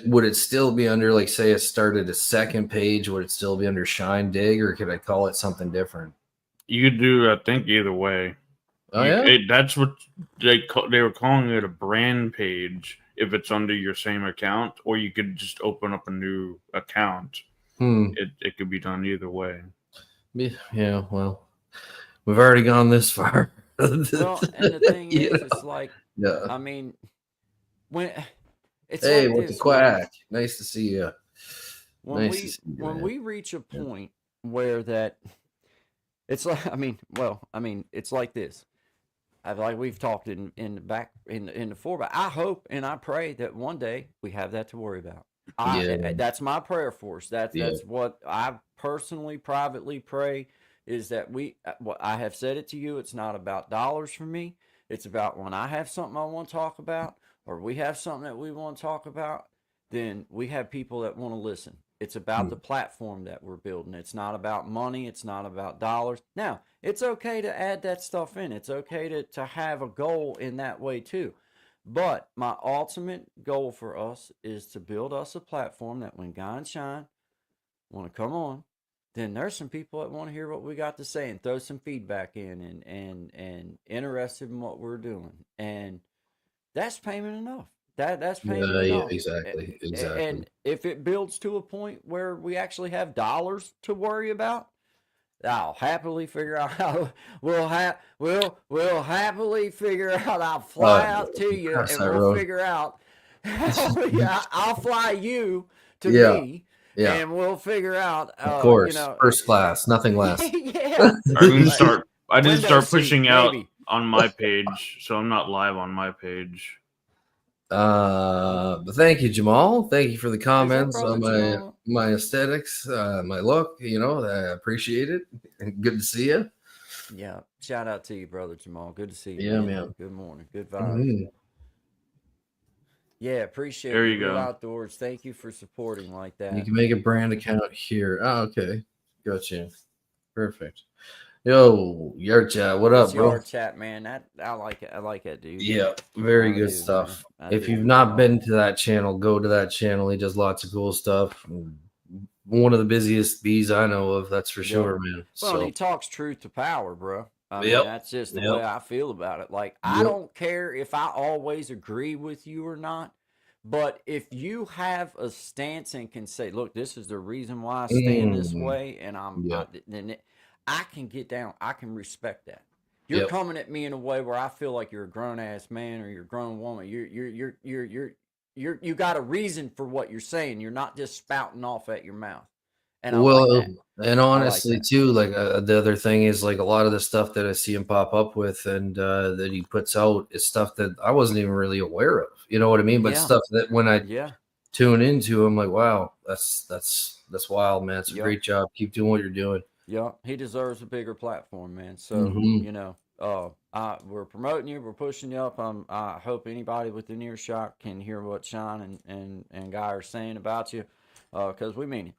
would it still be under, like, say it started a second page, would it still be under Shine Dig, or could I call it something different? You could do, I think, either way. Oh, yeah? That's what they were calling it, a brand page if it's under your same account, or you could just open up a new account. It could be done either way. Yeah, well, we've already gone this far. Well, and the thing is, it's like, yeah. I mean, when it's hey, like what's this, a quack? Nice to see you. When we reach a point where that, it's like, I mean, it's like this. We've talked in the back in the four, but I hope and I pray that one day we have that to worry about. That's my prayer for us. That's what I personally, privately pray, is that I have said it to you. It's not about dollars for me. It's about when I have something I want to talk about, or we have something that we want to talk about, then we have people that want to listen. It's about the platform that we're building. It's not about money. It's not about dollars. Now, it's okay to add that stuff in. It's okay to have a goal in that way too. But my ultimate goal for us is to build us a platform that when Guy and Shine want to come on, then there's some people that want to hear what we got to say and throw some feedback in and interested in what we're doing. And that's payment enough. That's payment enough. Exactly. And if it builds to a point where we actually have dollars to worry about, I'll happily figure out how we'll happily figure out. I'll fly out to you and we'll figure out. I'll fly you to me. Yeah. And we'll figure out. Of course, first class, nothing less. Yeah. I didn't start pushing out on my page, so I'm not live on my page. But thank you, Jamal. Thank you for the comments on my aesthetics, my look. I appreciate it. Good to see you. Yeah, shout out to you, brother Jamal. Good to see you. Yeah, man. Good morning. Good vibes. Yeah, appreciate it. There you go. Outdoors. Thank you for supporting like that. You can make a brand account here. Oh, okay. Gotcha. Perfect. Yo, Yard Chat, what up, bro? Yard Chat, man. I like it. I like it, dude. Yeah, very good stuff. If you've not been to that channel, go to that channel. He does lots of cool stuff. One of the busiest bees I know of, that's for sure, man. Well, he talks truth to power, bro. I mean, that's just the way I feel about it. Like, I don't care if I always agree with you or not, but if you have a stance and can say, look, this is the reason why I stand this way, and then I can get down. I can respect that. You're coming at me in a way where I feel like you're a grown ass man or you're a grown woman. You got a reason for what you're saying. You're not just spouting off at your mouth. And and honestly, too, like the other thing is, like, a lot of the stuff that I see him pop up with and that he puts out is stuff that I wasn't even really aware of. You know what I mean? But stuff that when I tune into, I'm like, wow, that's wild, man. It's a great job. Keep doing what you're doing. Yeah, he deserves a bigger platform, man. So we're promoting you, we're pushing you up. I hope anybody within earshot can hear what Sean and Guy are saying about you, because we mean it.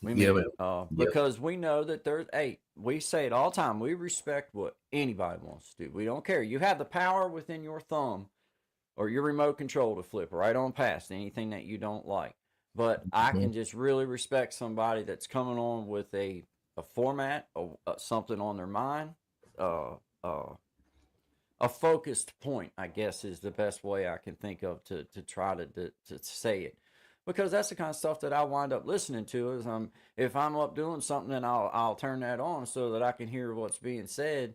Because we know that we say it all the time. We respect what anybody wants to do. We don't care. You have the power within your thumb or your remote control to flip right on past anything that you don't like. But I can just really respect somebody that's coming on with a format, something on their mind, a focused point, I guess, is the best way I can think of to try to say it. Because that's the kind of stuff that I wind up listening to. Is if I'm up doing something, then I'll turn that on so that I can hear what's being said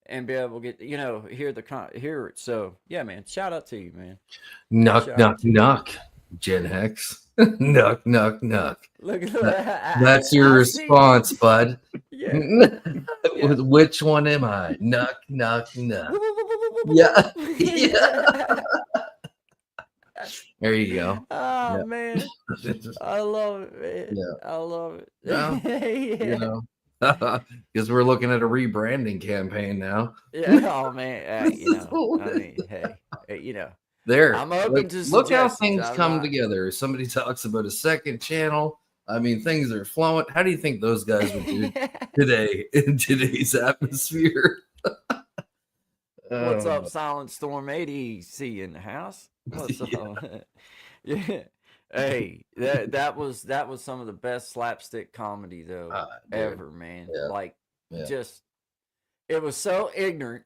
and be able to get hear it. So yeah, man, shout out to you, man. Knock, Gen Hex. Knock. Look at that. That's your response, bud. Yeah. Which one am I? Knock. Yeah. There you go. Oh man, I love it, man. Yeah. I love it. Yeah. Because we're looking at a rebranding campaign now. Yeah. Oh man, I mean, hey, there. I'm open to look how things come together. Somebody talks about a second channel. I mean, things are flowing. How do you think those guys would do today in today's atmosphere? What's up, Silent Storm 80? See you in the house. What's up? Yeah. Hey, that was some of the best slapstick comedy though ever, man. Yeah. Just it was so ignorant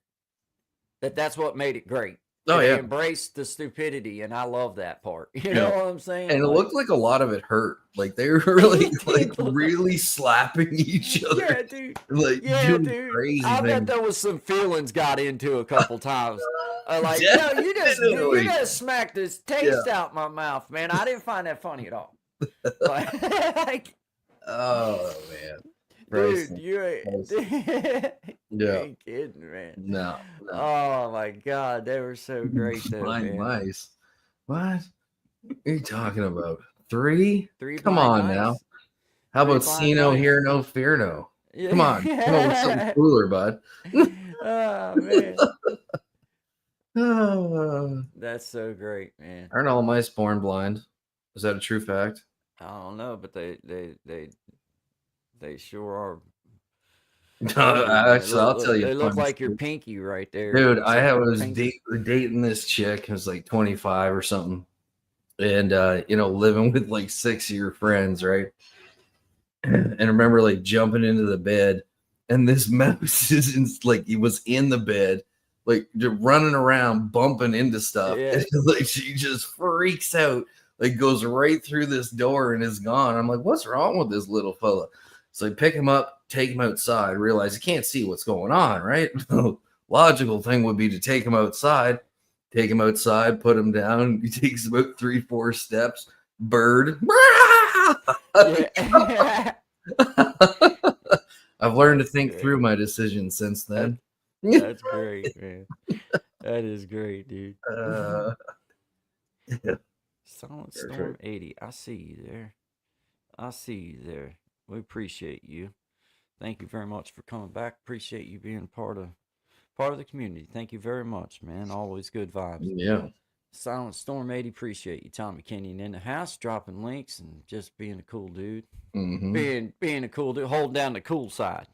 that's what made it great. Oh, they embraced the stupidity, and I love that part. You know what I'm saying? And it looked like a lot of it hurt. Like they were really really slapping each other. Yeah, dude. Dude. Crazy I bet there was some feelings got into a couple times. You just smacked this taste out my mouth, man. I didn't find that funny at all. Oh man. Dude, you ain't kidding, man. No. Oh my God, they were so great though, man. Mice. What are you talking about? Three? Three Come on mice. now. How about see no, hear no, fear no? Yeah. Come on with something cooler, bud. Oh man. That's so great, man. Aren't all mice born blind? Is that a true fact? I don't know, but they sure are. Actually, I'll tell you. They look like your pinky right there, dude. I was dating this chick who was like 25 or something, and living with like 6 of your friends, right? And I remember like jumping into the bed, and this mouse is he was in the bed, like just running around, bumping into stuff. Yeah. And, like she just freaks out, like goes right through this door and is gone. I'm like, what's wrong with this little fella? So I pick him up, take him outside, realize he can't see what's going on, right? Logical thing would be to take him outside, put him down. He takes about 3-4 steps. Bird. I've learned to think through my decisions since then. That's great, man. That is great, dude. Silent Storm 80. I see you there. We appreciate you. Thank you very much for coming back. Appreciate you being part of the community. Thank you very much, man. Always good vibes. Yeah. Silent Storm 80, appreciate you. Tommy Kenyon in the house, dropping links and just being a cool dude. Mm-hmm. Being a cool dude, holding down the cool side.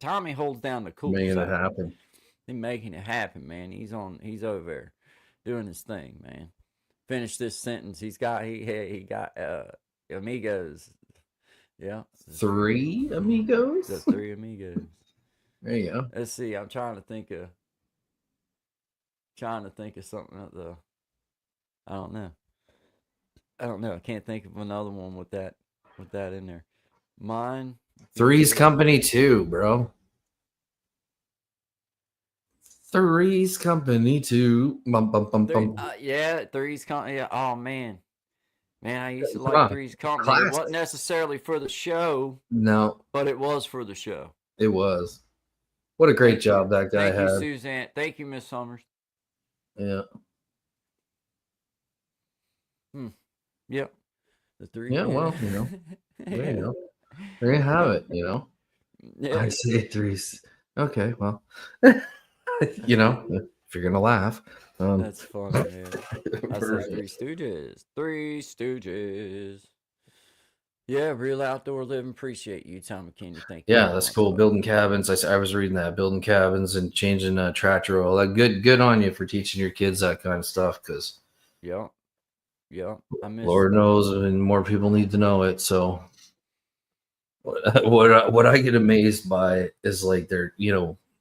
Tommy holds down the cool making side. It happen. He's making it happen, man. He's over there doing his thing, man. Finish this sentence. He got amigos. Yeah. 3 amigos? The 3 amigos. There you go. Let's see. I'm trying to think of something I don't know. I can't think of another one with that in there. Mine. Three's Company 2, bro. Three's Company 2. Yeah, Three's Company. Yeah. Oh man. Man, I used to like Three's Company. It wasn't necessarily for the show. No. But it was for the show. It was. What a great job that guy had. Thank you, Suzanne. Thank you, Miss Summers. Yeah. Yep. The 3. Yeah, well, there you go. There you have it, Yeah. I say 3's. Okay, well, if you're going to laugh. That's funny, man. I said 3 Stooges. 3 Stooges. Yeah, real outdoor living. Appreciate you, Tom McKinney. Thank you Yeah, very that's much, cool. buddy. Building cabins. I was reading that, building cabins and changing tractor oil. Like, good on you for teaching your kids that kind of stuff. Because Yep. Yep. I miss. Lord knows, and more people need to know it. So what I get amazed by is like they're,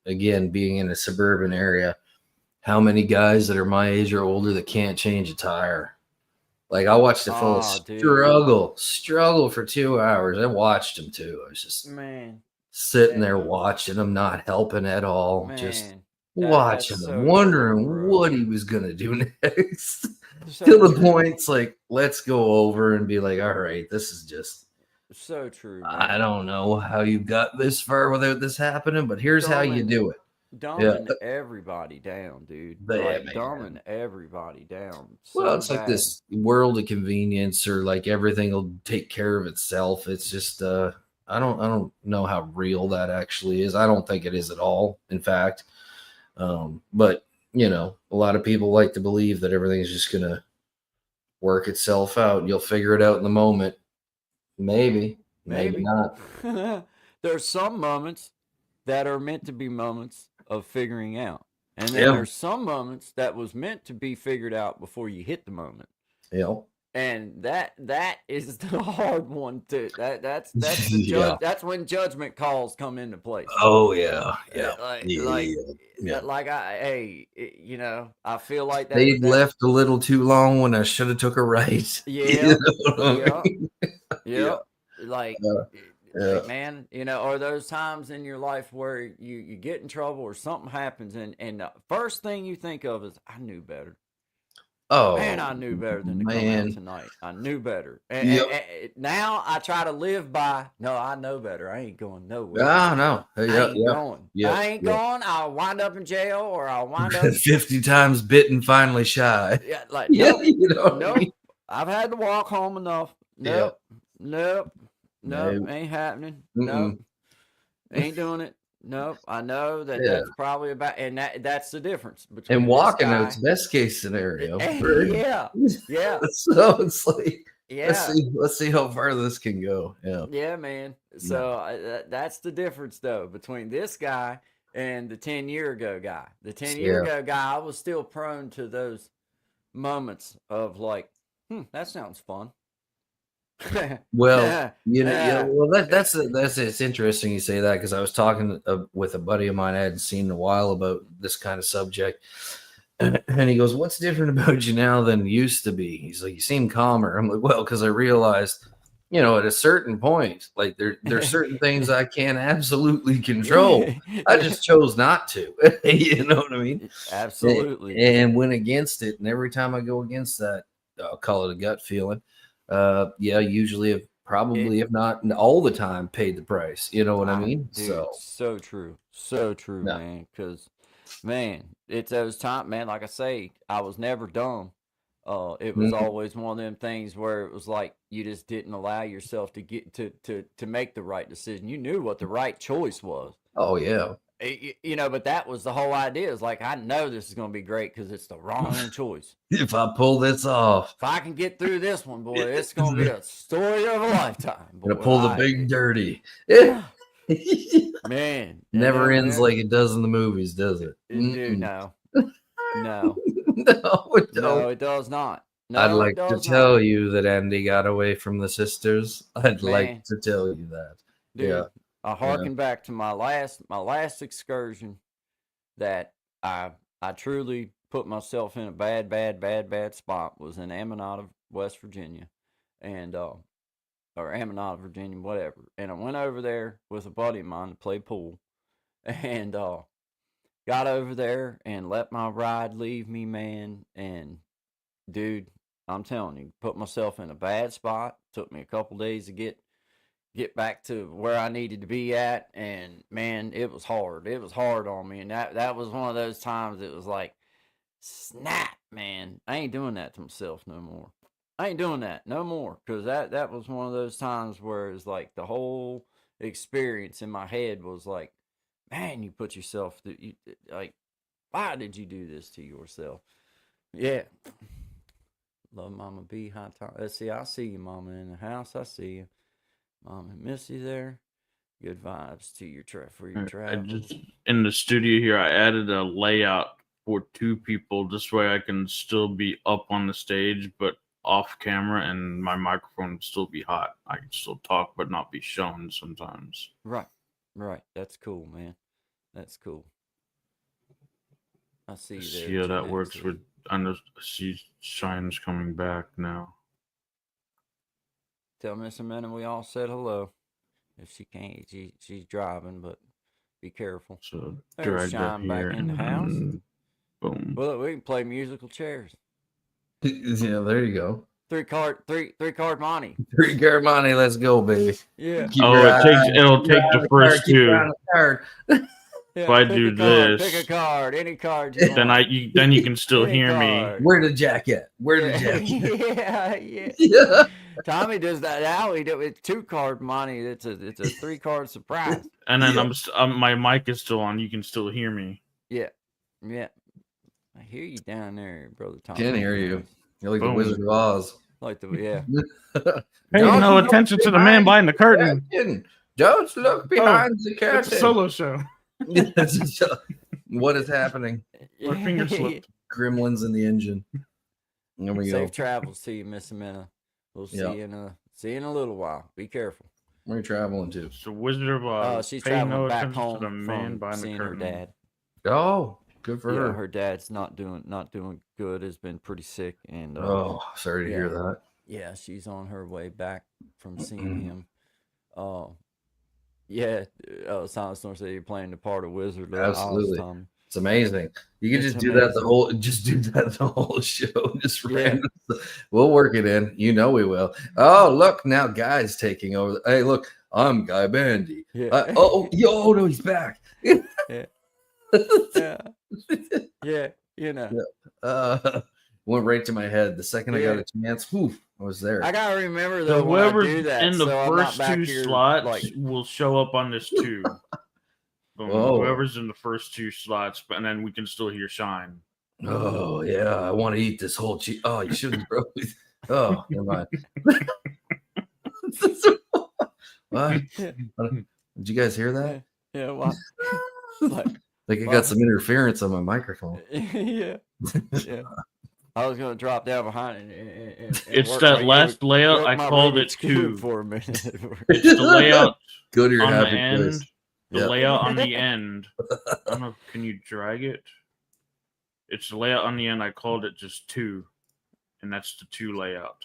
again, being in a suburban area, how many guys that are my age or older that can't change a tire. Like, I watched a fellow Dude. struggle for 2 hours. I watched him too. I was just Man. sitting there watching him, not helping at all, just Man. That's watching him, so true, wondering bro. what he was gonna do next. So Till the true. point's like, let's go over and be like, all right, this is just, So true, man. I don't know how you got this far without this happening, but here's how you do it. Dumbing everybody down, dude. Yeah, Like dumbing everybody down. Well, So it's like bad. this world of convenience, or like everything will take care of itself. It's just I don't know how real that actually is. I don't think it is at all, in fact. But a lot of people like to believe that everything's just gonna work itself out. You'll figure it out in the moment. Maybe not. There's some moments that are meant to be moments of figuring out. And then there's some moments that was meant to be figured out before you hit the moment. Yeah. And that is the hard one too. That's the that's when judgment calls come into place. Oh yeah. Like I feel like that they left a little too long when I should have took a right. Yeah. Yeah. Like man, are those times in your life where you get in trouble or something happens and the first thing you think of is, I knew better. Oh man, I knew better than to come out tonight. I knew better. And now I try to live by, no, I know better. I ain't going nowhere. No. I ain't going. I ain't going. I'll wind up in jail, or I'll wind up 50 times bitten, finally shy. Yeah, like nope, nope. I've had to walk home enough. Nope. Ain't happening. Nope. Ain't doing it. Nope. I know that's probably about, and that's the difference between and walking out's best case scenario. Yeah. So it's like, let's see how far this can go. Yeah, man. So that's the difference though between this guy and the 10-year ago guy. The 10-year ago guy, I was still prone to those moments of like, that sounds fun. Well, that's it's interesting you say that, because I was talking with a buddy of mine I hadn't seen in a while about this kind of subject, and he goes, "What's different about you now than used to be?" He's like, "You seem calmer." I'm like, "Well, because I realized, at a certain point, like there's certain things I can't absolutely control. I just chose not to." You know what I mean? Absolutely. And went against it, and every time I go against that, I'll call it a gut feeling. Usually if not all the time, paid the price. You know what I mean? Dude, so true, man. Because, man, it's those times, man. Like I say, I was never dumb. It was always one of them things where it was like you just didn't allow yourself to get to make the right decision. You knew what the right choice was. Oh yeah. But that was the whole idea. Is like, I know this is going to be great because it's the wrong choice. If I pull this off, if I can get through this one, boy, it's going to be a story of a lifetime. Boy. Gonna pull the big dirty. Man, never ends like it does in the movies, does it? Dude, no, no, it does not. No, I'd like to tell you that Andy got away from the sisters. I'd like to tell you that. Dude, I harken back to my last excursion that I truly put myself in a bad spot, was in Aminata, West Virginia, and or Aminata, Virginia, whatever. And I went over there with a buddy of mine to play pool, and got over there and let my ride leave me, man. And dude, I'm telling you, put myself in a bad spot. Took me a couple days to get back to where I needed to be at, and man, it was hard. It was hard on me, and that was one of those times. It was like, snap, man, I ain't doing that to myself no more. I ain't doing that no more, because that was one of those times where it's like the whole experience in my head was like, man, you put yourself through, like, why did you do this to yourself? Yeah. Love Mama B, high time. Let's see, I see you, Mama, in the house. I see you. Mom and Missy there. Good vibes to your for your I travel. just in the studio here. I added a layout for 2 people. This way, I can still be up on the stage, but off camera, and my microphone would still be hot. I can still talk, but not be shown sometimes. Right. Right. That's cool, man. That's cool. I see you there. See how that works with. I know. See, Shine's coming back now. Tell Miss Amanda we all said hello. If she can't, she's driving, but be careful. So There's drag that Shine back here in the and house. boom. Well, look, we can play musical chairs. Yeah, there you go. Three card money. 3 card money. Let's go, baby. Yeah. It'll take the first 2. Yeah, If I do this, pick a card, any card. You then want. you can still Any hear card. me. Where the jack at? Where the jack at? Yeah. Yeah. Tommy does that now. He do it's 2 card money. It's a 3 card surprise. And then Yeah. my mic is still on. You can still hear me. Yeah. I hear you down there, brother Tommy. Can't hear you. You're like Boom. the Wizard of Oz. Like yeah. Hey, Don't no look attention to the man behind the curtain. Don't look behind the curtain. It's a solo show. What is happening? My finger slipped. Gremlins in the engine. There we go. Safe travels to you, Miss Amanda. We'll see you in a little while. Be careful. Where are you traveling to? It's the Wizard of Oz. She's Pay traveling no back attention home to the man from behind the seeing her curtain. dad. Oh, good for her. Her dad's not doing good. Has been pretty sick, and Oh, sorry to hear that. yeah, she's on her way back from seeing him. Yeah, Silent Storm said you're playing the part of Wizard. Absolutely. Oz, It's amazing. You can It's just do that the whole show. Just random. We'll work it in. You know we will. Oh, look, now Guy's taking over. Hey, look, I'm Guy Bandy. Yeah. No, he's back. yeah. Yeah, you know. Went right to my head. The second I got a chance, I was there. I gotta remember though. Whoever's when I do that, in the so first 2 slots will show up on this 2. Whoever's in the first 2 slots, and then we can still hear Shine. Oh yeah, I want to eat this whole cheese. Oh, you shouldn't, bro. Oh, never mind. What? Did you guys hear that? Yeah. What? Like I got some interference on my microphone. Yeah. I was gonna drop down behind it. And it's that last layout. I called it 2 for a minute. It's the layout. Go to your on happy the end. place. The layout on the end. I don't know. Can you drag it? It's the layout on the end. I called it just 2, and that's the 2 layout.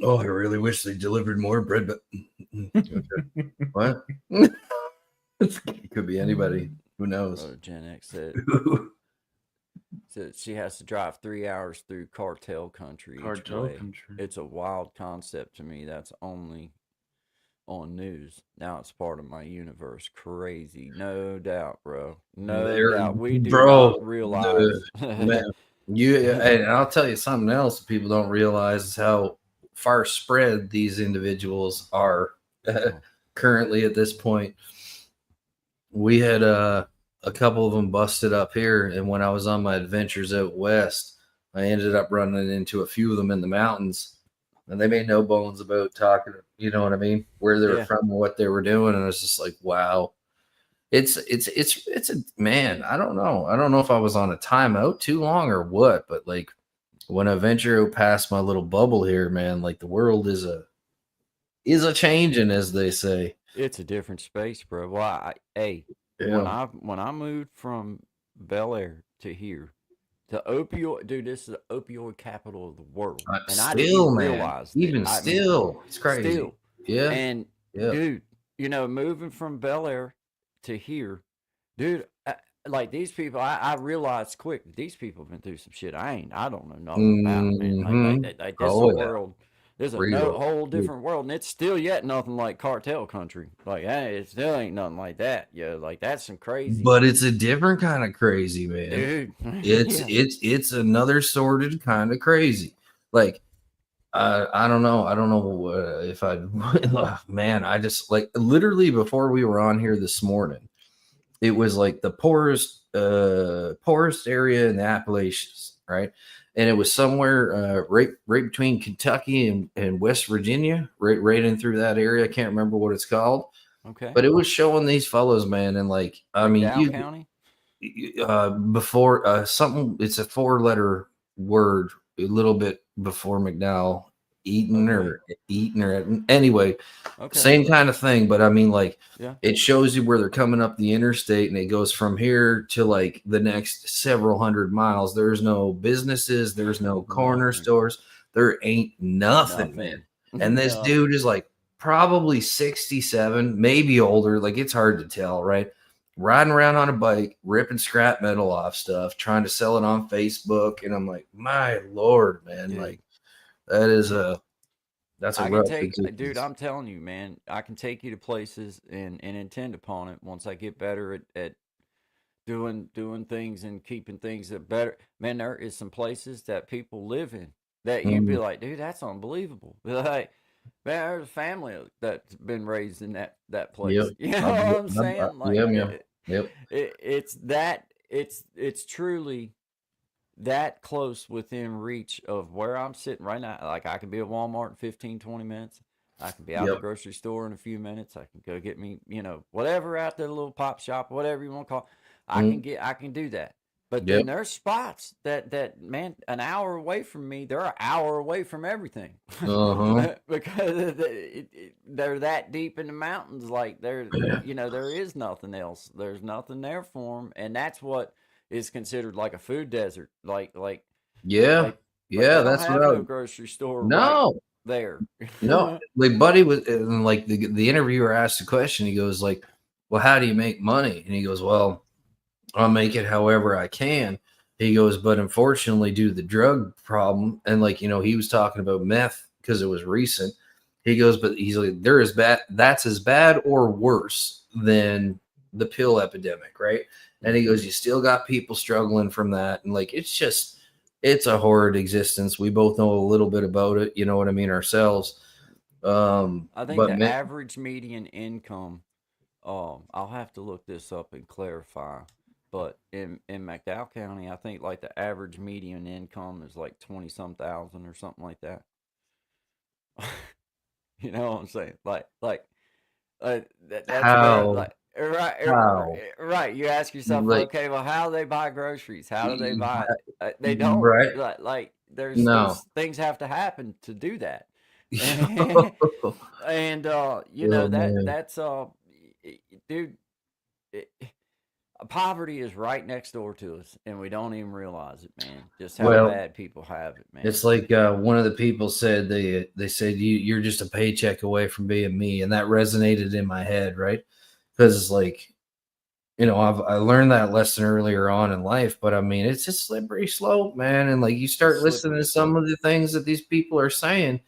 Oh, I really wish they delivered more bread, but what? It could be anybody. Who knows? Gen X said she has to drive 3 hours through cartel country. It's a wild concept to me. That's only on news. Now it's part of my universe. Crazy, no doubt, bro. No doubt. We do not realize. Man, and I'll tell you something else people don't realize is how far spread these individuals are currently at this point. We had a couple of them busted up here, and when I was on my adventures out west, I ended up running into a few of them in the mountains, and they made no bones about talking, you know what I mean, where they were from and what they were doing, and I was just like, wow. It's a man, I don't know if I was on a timeout too long or what, but like when I venture out past my little bubble here, man, like the world is a changing, as they say. It's a different space, bro. Well, when I moved from Bel Air to here, the opioid, dude, this is the opioid capital of the world, and I didn't realize it's crazy. Still, and dude, moving from Bel Air to here, dude, like these people, I realized quick these people have been through some shit I don't know nothing about, man. Like this world. There's a whole different world, and it's still yet nothing like cartel country. Like, hey, it still ain't nothing like that. Yeah, like that's some crazy. But it's a different kind of crazy, man. Dude. It's another sorted kind of crazy. Like, I don't know if man. I just like literally before we were on here this morning, it was like the poorest area in the Appalachians, right? and it was somewhere right between Kentucky and West Virginia, right in through that area. I can't remember what it's called, Okay. but it was showing these fellows, man, and like I mean, McDowell County. before something, it's a 4-letter word, a little bit before McDowell, Eaton or anyway, Okay. same kind of thing. But I mean, like, Yeah. it shows you where they're coming up the interstate, and it goes from here to like the next several hundred miles. There's no businesses, there's no corner Nothing. stores, there ain't nothing, man. And this dude is like probably 67, maybe older. Like, it's hard to tell, right? Riding around on a bike, ripping scrap metal off stuff, trying to sell it on Facebook. And I'm like, my Lord, man, Dude. like that's a rough Dude, existence. I'm telling you, man, I can take you to places and intend upon it once I get better at doing things and keeping things that better. Man, there is some places that people live in that you'd be like, dude, that's unbelievable. Be like, man, there's a family that's been raised in that place. Yep. You know what I'm saying? Like, Yep. it's truly that close within reach of where I'm sitting right now. Like, I can be at Walmart in 15, 20 minutes. I can be out the grocery store in a few minutes. I can go get me, whatever out there, a little pop shop, whatever you want to call it. I can do that. But then there's spots that man, an hour away from me, they're an hour away from everything. Because they're that deep in the mountains. Like, there is nothing else. There's nothing there for them. And that's what is considered like a food desert. Like that's what no grocery store right there. No, like Buddy was, and like the interviewer asked the question. He goes like, well, how do you make money? And he goes, well, I'll make it however I can. He goes, but unfortunately, due to the drug problem, and like, he was talking about meth because it was recent. He goes, but he's like, that's as bad or worse than the pill epidemic, right? And he goes, you still got people struggling from that. And like, it's a horrid existence. We both know a little bit about it. You know what I mean? Ourselves. I think the average median income, I'll have to look this up and clarify, but in McDowell County, I think like the average median income is like 20-some thousand or something like that. You know what I'm saying? That's how? Where, like, right. You ask yourself, like, okay, well, how do they buy groceries? How do they buy? They don't. Right. Like there's things have to happen to do that. And that's dude. Poverty is right next door to us, and we don't even realize it, man. Just how bad people have it, man. It's like one of the people said they said you're just a paycheck away from being me, and that resonated in my head, right? Because it's like, I learned that lesson earlier on in life, but I mean, it's a slippery slope, man. And like, you start listening to some of the things that these people are saying,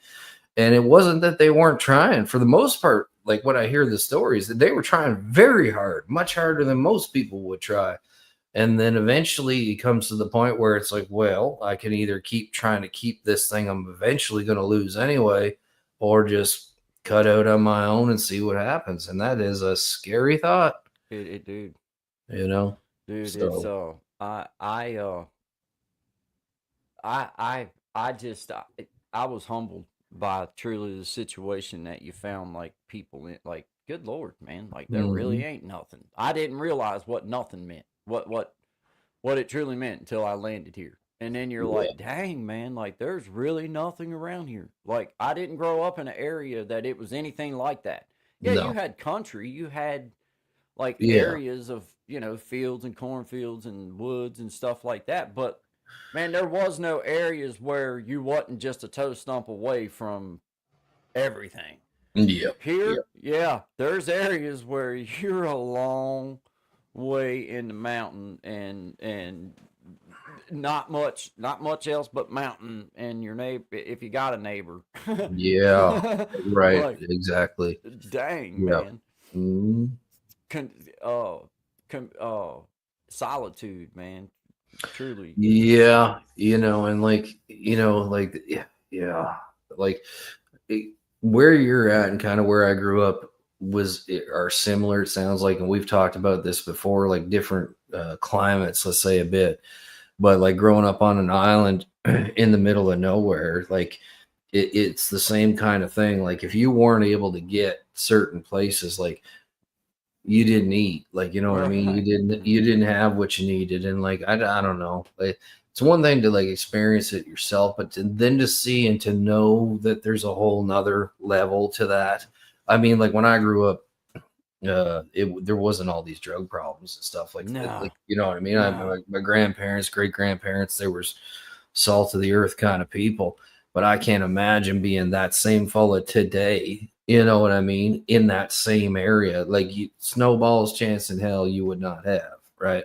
and it wasn't that they weren't trying. For the most part, like what I hear the stories, that they were trying very hard, much harder than most people would try. And then eventually it comes to the point where it's like, well, I can either keep trying to keep this thing I'm eventually going to lose anyway, or just cut out on my own and see what happens. And that is a scary thought. Dude. Dude, so. I was humbled by truly the situation that you found, like, people in, like, good Lord, man, like, there really ain't nothing. I didn't realize what nothing meant, what it truly meant until I landed here. And then you're like, dang, man, like, there's really nothing around here. Like, I didn't grow up in an area that it was anything like that. Yeah, you had country, you had like areas of, fields and cornfields and woods and stuff like that, but man, there was no areas where you wasn't just a toe stump away from everything. Here, there's areas where you're a long way in the mountain and not much else but mountain and your neighbor, if you got a neighbor. Right. Like, exactly. Dang, man. Solitude, man. Truly. And like where you're at and kind of where I grew up are similar, it sounds like, and we've talked about this before, like different climates, let's say a bit, but like growing up on an island, in the middle of nowhere. Like it's the same kind of thing. Like if you weren't able to get certain places, like you didn't eat, like, you know what I mean? Right. You didn't have what you needed. And like, I don't know, like, it's one thing to like experience it yourself, but then to see and to know that there's a whole nother level to that. I mean, like when I grew up, there wasn't all these drug problems and stuff like that. No. Like, you know what I mean? No. My grandparents, great grandparents, they were salt of the earth kind of people, but I can't imagine being that same fella today. You know what I mean? In that same area, like snowballs chance in hell you would not have, right?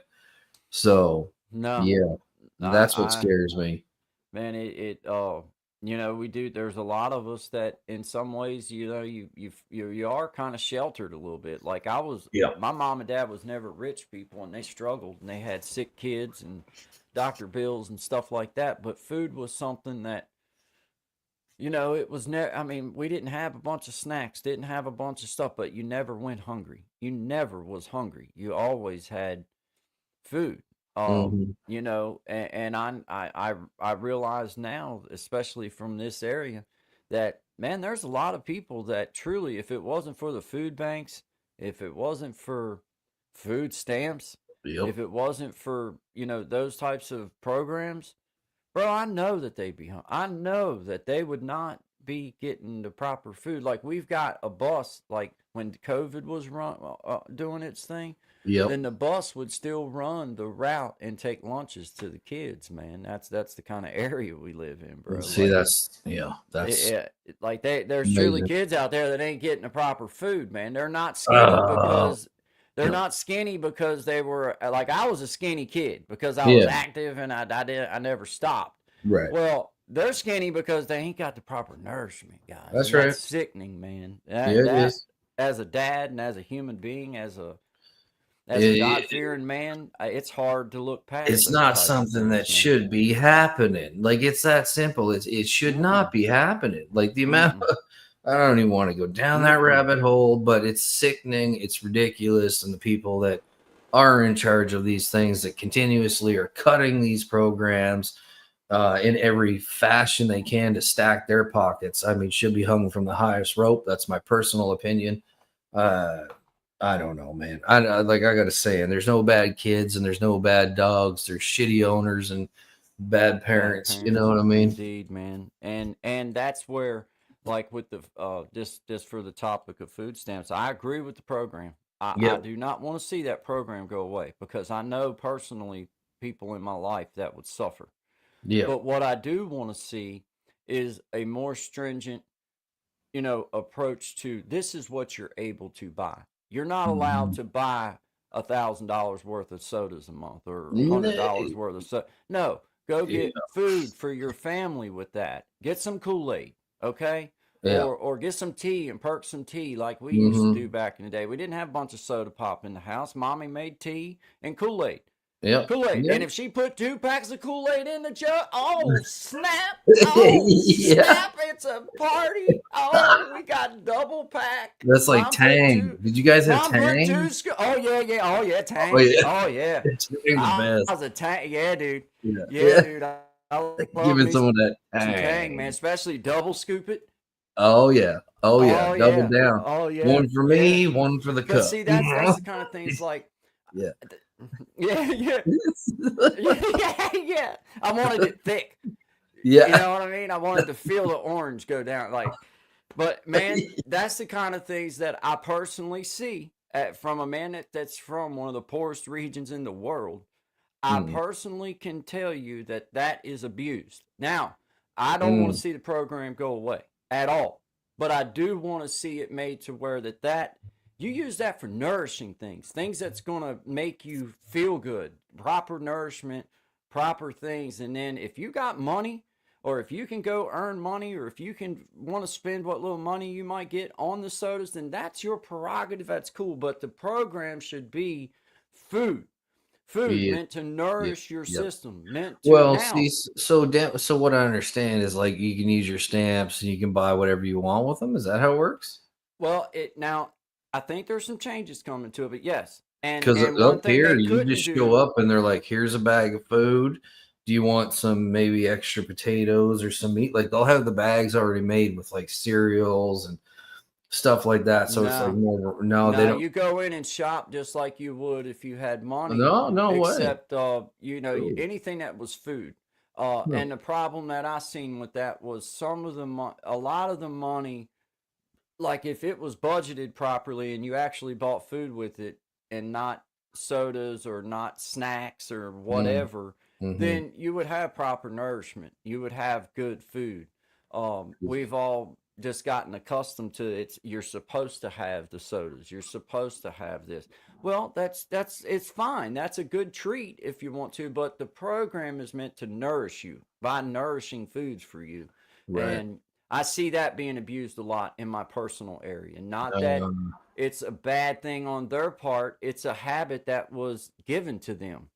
So No. yeah, that's what I scares me. man, you know, we do. There's a lot of us that, in some ways, you know, you are kind of sheltered a little bit. Like Yeah. my mom and dad was never rich people, and they struggled, and they had sick kids and doctor bills and stuff like that. But food was something that, you know, it was never. I mean, we didn't have a bunch of snacks, didn't have a bunch of stuff, but you never went hungry. You never was hungry. You always had food. Hmm. You know, and I realize now, especially from this area, that man, there's a lot of people that truly, if it wasn't for the food banks, if it wasn't for food stamps, Yep. if it wasn't for, you know, those types of programs, bro, I know that they'd be I know that they would not be getting the proper food. Like we've got a bus, like when COVID was doing its thing, Yep. then the bus would still run the route and take lunches to the kids, man. That's the kind of area we live in, bro. See, Like that's like there's truly amazing. kids out there that ain't getting the proper food, man. They're not skinny Uh, because they were like I was a skinny kid because I was yeah, active and I never stopped. right. Well, they're skinny because they ain't got the proper nourishment, guys, That's and right. that's sickening, man. Yeah, it That is. as a dad and as a human being, as a God It, fearing man, it's hard to look past it's those not type of something that things, man. should be happening. Like it's that simple. It should not Mm-mm, be happening. Like the amount mm-mm, I don't even want to go down that mm-mm. rabbit hole, but it's sickening, it's ridiculous, and the people that are in charge of these things that continuously are cutting these programs in every fashion they can to stack their pockets. I mean, should be hung from the highest rope. That's my personal opinion. Uh, I don't know, man. Like I gotta say, and there's no bad kids and there's no bad dogs. There's shitty owners and bad Bad parents. You know parents, what I mean? indeed, man. And that's where, like with the just for the topic of food stamps, I agree with the program. I Yep. do not want to see that program go away because I know personally people in my life that would suffer. Yep. But what I do want to see is a more stringent, you know, approach to this is what you're able to buy. You're not allowed Mhm. to buy $1,000 worth of sodas a month or $100 Nay. worth of soda. No, go Yeah. get food for your family with that. Get some Kool-Aid, okay? Yeah. Or get some tea and perk some tea like we used to do Hmm. back in the day. We didn't have a bunch of soda pop in the house. Mommy made tea and Kool-Aid. Yep. Kool-Aid. Yep. And if she put 2 packs of Kool-Aid in the jug, oh snap. Oh Yeah. snap. It's a party. Oh, we got double pack. That's like Mom put Tang. two Did you guys have Mom put two Tang? oh yeah, yeah. Oh yeah, Oh Tang. yeah. Oh yeah. Tang the I best. was a Tang. Yeah, dude. Yeah. Yeah, Yeah. dude. I Give love it me some of that some Tang, man. Tang. Especially double scoop it. Oh yeah. Oh yeah. Oh Double yeah. down. Oh yeah. One for Yeah. me, one for the But cup. see, that's the kind of things like Yeah. yeah, yeah. Yeah, yeah. I wanted it thick. You Yeah. know what I mean? I wanted to feel the orange go down. Like, but man, that's the kind of things that I personally see from a man that's from one of the poorest regions in the world. I Mm, personally can tell you that that is abused. Now, I don't want to mm, see the program go away at all, but I do want to see it made to where that you use that for nourishing things, things that's going to make you feel good, proper nourishment, proper things. And then if you got money, or if you can go earn money, or if you can want to spend what little money you might get on the sodas, then that's your prerogative. That's cool. But the program should be food, food yeah, meant to yeah, nourish your yep. system, meant to Well, see, now. so what I understand is like you can use your stamps and you can buy whatever you want with them. Is that how it works? Well, it now I think there's some changes coming to it, but yes. And Because and one up thing here, they you couldn't just show do, up and they're like, "Here's a bag of food. do you want some maybe extra potatoes or some meat? Like they'll have the bags already made with like cereals and stuff like that. So it's like No, more, no, they no, don't. you go in and shop just like you would if you had money, No, no way. except Ooh. anything that was food. No. And the problem that I seen with that was a lot of the money, like if it was budgeted properly and you actually bought food with it and not sodas or not snacks or Mm, whatever, mm-hmm. then you would have proper nourishment. You would have good food. We've all just gotten accustomed to it. You're supposed to have the sodas. You're supposed to have this. Well, that's it's fine. That's a good treat if you want to, but the program is meant to nourish you by nourishing foods for you. Right. And I see that being abused a lot in my personal area. Not that Um, it's a bad thing on their part, it's a habit that was given to them.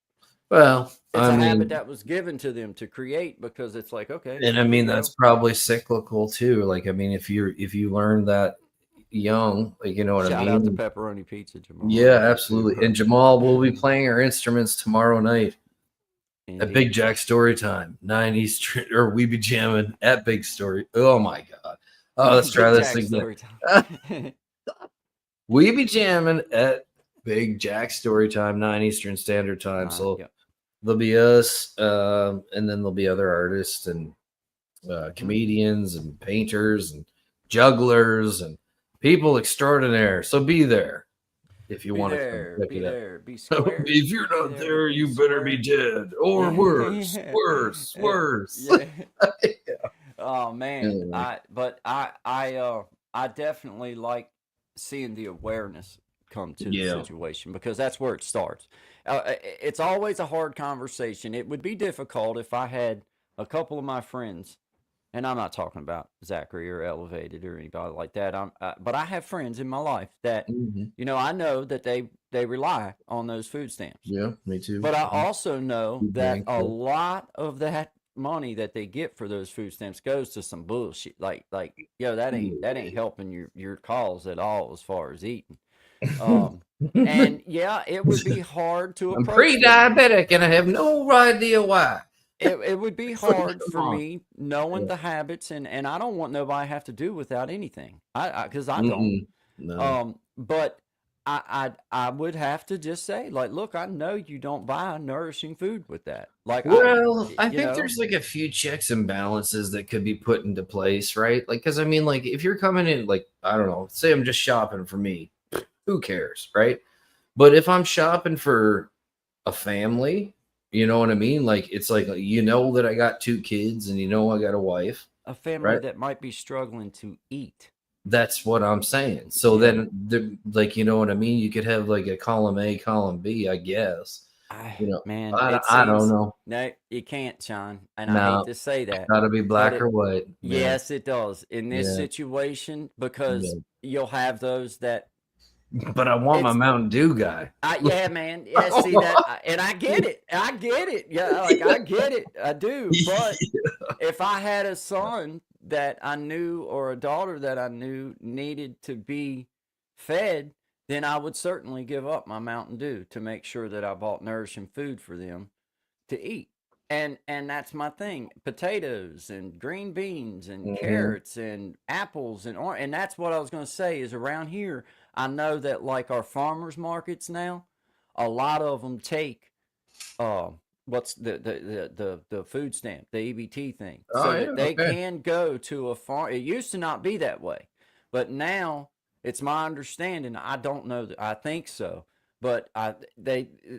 well, It's I a habit mean, that was given to them to create because it's like, okay, and I here mean we that's go. probably cyclical too. Like, I mean, if you learn that young, like you know what I Shout out to mean? pepperoni pizza, Jamal. I Yeah, love you absolutely. too. And Jamal will be playing our instruments tomorrow night at Big Indeed. Jack Story Time, 9 Eastern, or we be jamming at Big Story. Oh my God. Oh, let's try Big this Jack again. story time. We be jamming at Big Jack Story Time, 9 Eastern Standard Time. So Yep. there'll be us, and then there'll be other artists and Mhm. comedians and painters and jugglers and people extraordinaire. So be there if you want to come check Be it out. there, be square. If you're Be not there, there, be you better be square. dead or worse, Yeah. worse, worse. Yeah. Oh man, Anyway, I definitely like seeing the awareness come to the yeah. situation because that's where it starts. It's always a hard conversation. It would be difficult if I had a couple of my friends, and I'm not talking about Zachary or Elevated or anybody like that. But I have friends in my life that, Mhm. I know that they rely on those food stamps. Yeah, me too. But I also know Keep that going, a yeah. lot of that money that they get for those food stamps goes to some bullshit. Yo, that ain't helping your cause at all as far as eating. Um, and yeah, it would be hard to I'm approach them. pre-diabetic and I have no idea why. It would be hard Come for on. me knowing Yeah. the habits, and I don't want nobody to have to do without anything. Because I don't. Mm-mm. No. But I would have to just say, like, look, I know you don't buy nourishing food with that. Like Well, I you think know, there's like a few checks and balances that could be put into place, right? Like, because I mean, like, if you're coming in, like, I don't know, say I'm just shopping for me, who cares, right? But if I'm shopping for a family, you know what I mean? Like, it's like, you know, that I got 2 kids and you know, I got a wife, a family right? that might be struggling to eat. That's what I'm saying. So Yeah. then, like, you know what I mean? You could have like a column A, column B, I guess. You know, Man, it I don't seems know. no, you can't, Sean. And I hate No, to say that, gotta be but black or white. Yeah, yes, it does in this yeah, situation because yeah. you'll have those that But I want my it's Mountain Dew guy. yeah, man. Yeah, see that, and I get it. I get it. Yeah, like I get it. I do. But if I had a son that I knew or a daughter that I knew needed to be fed, then I would certainly give up my Mountain Dew to make sure that I bought nourishing food for them to eat. And that's my thing. Potatoes and green beans and Mhm. carrots and apples and orange. And that's what I was going to say is around here, I know that like our farmers markets now, a lot of them take uh what's the food stamp, the EBT thing, Oh so yeah, that they okay. can go to a farm. It used to not be that way, but now it's my understanding. I don't know that I think so, but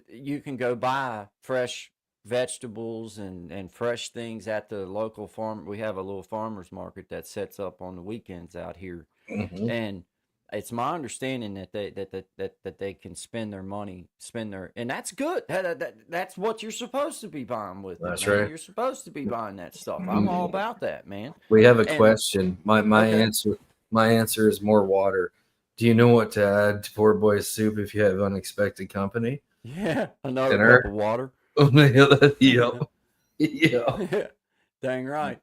you can go buy fresh vegetables and fresh things at the local farm. We have a little farmers market that sets up on the weekends out here, Mhm. and it's my understanding that they can spend their money, and that's good. That's what you're supposed to be buying with it, That's man. right. You're supposed to be buying that stuff. I'm all Mhm. about that, man. We have a And question. My okay, answer is more water. Do you know what to add to poor boy's soup if you have unexpected company? yeah, another cup of Dinner. water. Yep. Yeah. Dang right,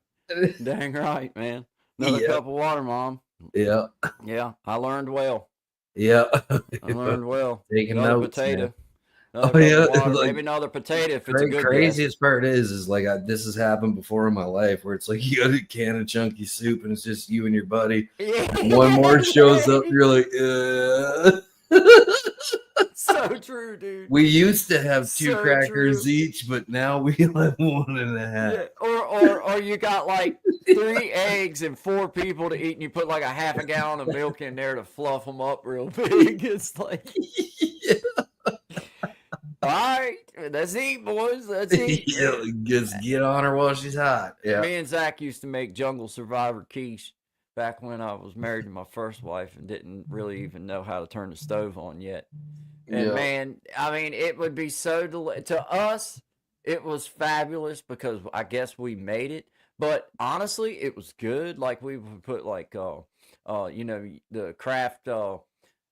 dang right, man. Another Yep. cup of water, mom. Yeah. Yeah, I learned well. Yeah. I learned well. Taking Another notes, man. potato. Another Oh cup yeah, of water, like maybe another potato if it's a good guess. craziest part is like this has happened before in my life where it's like you got a can of chunky soup and it's just you and your buddy. Yeah, One more shows up, you're like, so true, dude. We used to have two So crackers true. each, but now we have 1.5. Yeah, or you got like 3 eggs and 4 people to eat, and you put like a half a gallon of milk in there to fluff them up real big. It's like, Yeah. all right, let's eat, boys. Let's eat. Yeah, just get on her while she's hot. Yeah. Me and Zach used to make Jungle Survivor quiche back when I was married to my first wife and didn't really even know how to turn the stove on yet. And man, I mean, it would be so to us. It was fabulous because I guess we made it. But honestly, it was good. Like we would put like the Kraft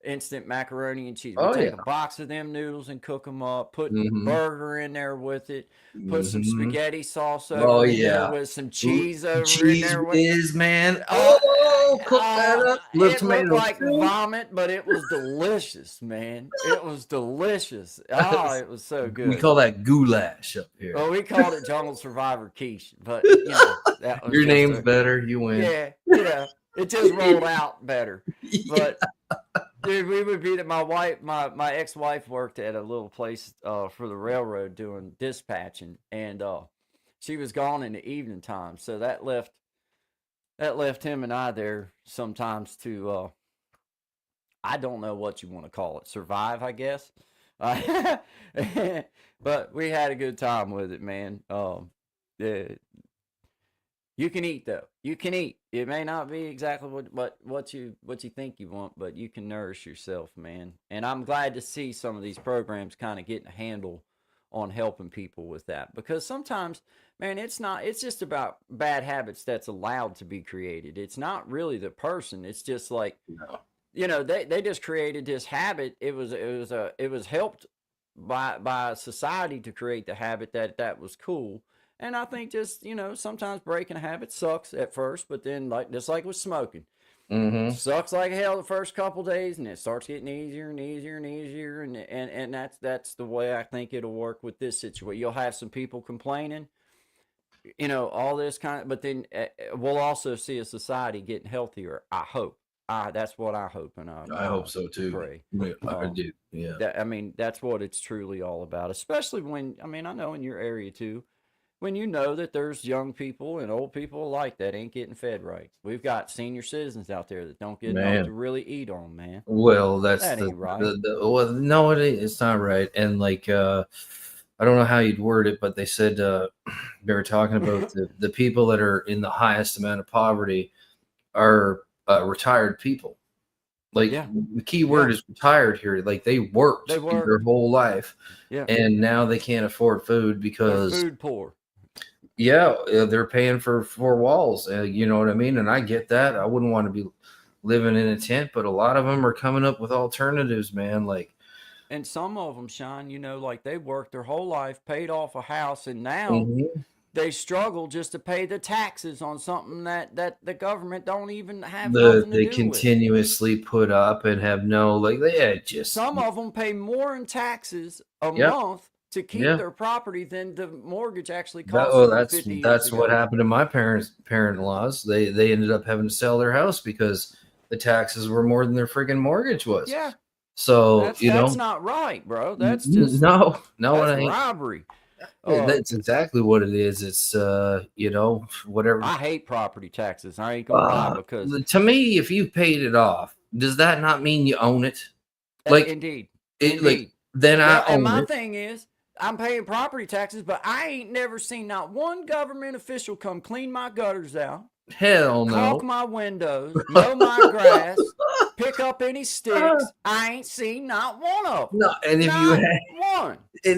instant macaroni and cheese. We take a box of them noodles and cook them up. Put burger in there with it. Put some spaghetti sauce over in there with some cheese over in there. Cheese man. Oh, cook that up. It looked like vomit, but it was delicious, man. It was delicious. Oh, it was so good. We call that goulash up here. Well, we called it Jungle Survivor quiche, but that was your name's better. You win. Yeah, it just rolled out better. But dude, we would be my ex-wife worked at a little place for the railroad doing dispatching, and she was gone in the evening time, so that left him and I there sometimes to I don't know what you want to call it, survive, I guess. But we had a good time with it, man. You can eat though. You can eat. It may not be exactly what you think you want, but you can nourish yourself, man. And I'm glad to see some of these programs kind of getting a handle on helping people with that, because sometimes, man, it's just about bad habits that's allowed to be created. It's not really the person. It's just like, they just created this habit. It was helped by society to create the habit that was cool. And I think just, sometimes breaking a habit sucks at first, but then just like with smoking, sucks like hell the first couple days, and it starts getting easier and easier and easier. And that's the way I think it'll work with this situation. You'll have some people complaining, all this kind of, but then we'll also see a society getting healthier. I hope. That's what I hope, and I hope so too. Pray. I do. Yeah. That's what it's truly all about. Especially when, I know in your area too, when you know that there's young people and old people alike that ain't getting fed right. We've got senior citizens out there that don't get enough to really eat on, man. Well, that ain't right. Well, no, it's not right. And like, I don't know how you'd word it, but they said they were talking about the people that are in the highest amount of poverty are retired people. Like the key word is retired here. Like they worked their whole life, and now they can't afford food because they're food poor. Yeah, they're paying for 4 walls. You know what I mean? And I get that. I wouldn't want to be living in a tent, but a lot of them are coming up with alternatives, man. Like, and some of them, Sean, like they worked their whole life, paid off a house, and now they struggle just to pay the taxes on something that the government don't even have nothing to do with. They continuously put up and have some of them pay more in taxes a month to keep their property than the mortgage actually costs. That's what happened to my parent-in-laws. They ended up having to sell their house because the taxes were more than their friggin' mortgage was. Yeah. So that's not right, bro. That's just no, that's robbery. That's exactly what it is. It's whatever. I hate property taxes. I ain't gonna lie, because to me, if you paid it off, does that not mean you own it? Like indeed. Like then I own it. And my thing is, I'm paying property taxes, but I ain't never seen not one government official come clean my gutters out. Hell no. Caulk my windows, mow my grass, pick up any sticks. I ain't seen not one of them. No, and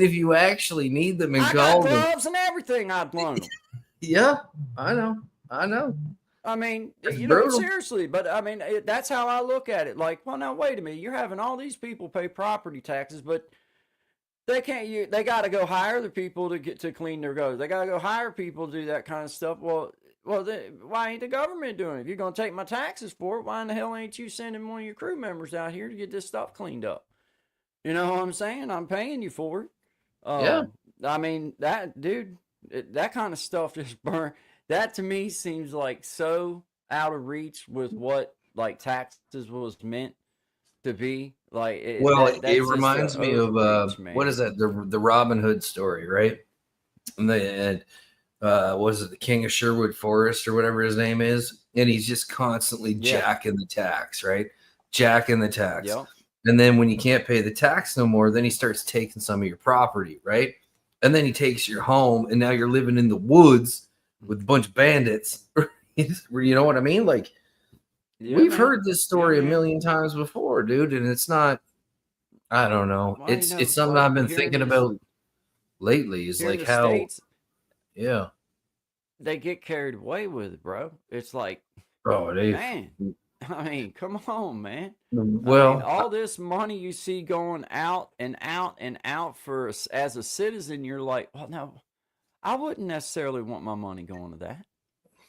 if you actually need them and I got gloves and everything, I'd loan them. Yeah, I know. I mean, brutal. Seriously, but I mean, that's how I look at it. Like, well, now wait a minute, you're having all these people pay property taxes, but they can't. They got to go hire the people to clean their gutters. They got to go hire people to do that kind of stuff. Well, why ain't the government doing it? If you're gonna take my taxes for it, why in the hell ain't you sending one of your crew members out here to get this stuff cleaned up? You know what I'm saying? I'm paying you for it. Yeah. I mean that dude, that kind of stuff just burn. That to me seems like so out of reach with what like taxes was meant to be. Like Well, it that's just a reminds me of overreach, what man. is that? The Robin Hood story, right? And they had was it the King of Sherwood Forest or whatever his name is, and he's just constantly Yeah. jacking the tax, right? Jacking the tax. Yep. And then when you can't pay the tax no more, then he starts taking some of your property, right? And then he takes your home, and now you're living in the woods with a bunch of bandits. You know what I mean? Like Yeah, we've man. heard this Yeah, story a man. million times before, dude, and it's not. I don't know. Well, you It's know, something like I've been thinking about lately. Is here in like the how, states, yeah. they get carried away with it, bro. It's like, Oh, they. man, I mean, come on, man. I mean, Well, all this money you see going out and out and out for as a citizen, you're like, well, no, I wouldn't necessarily want my money going to that.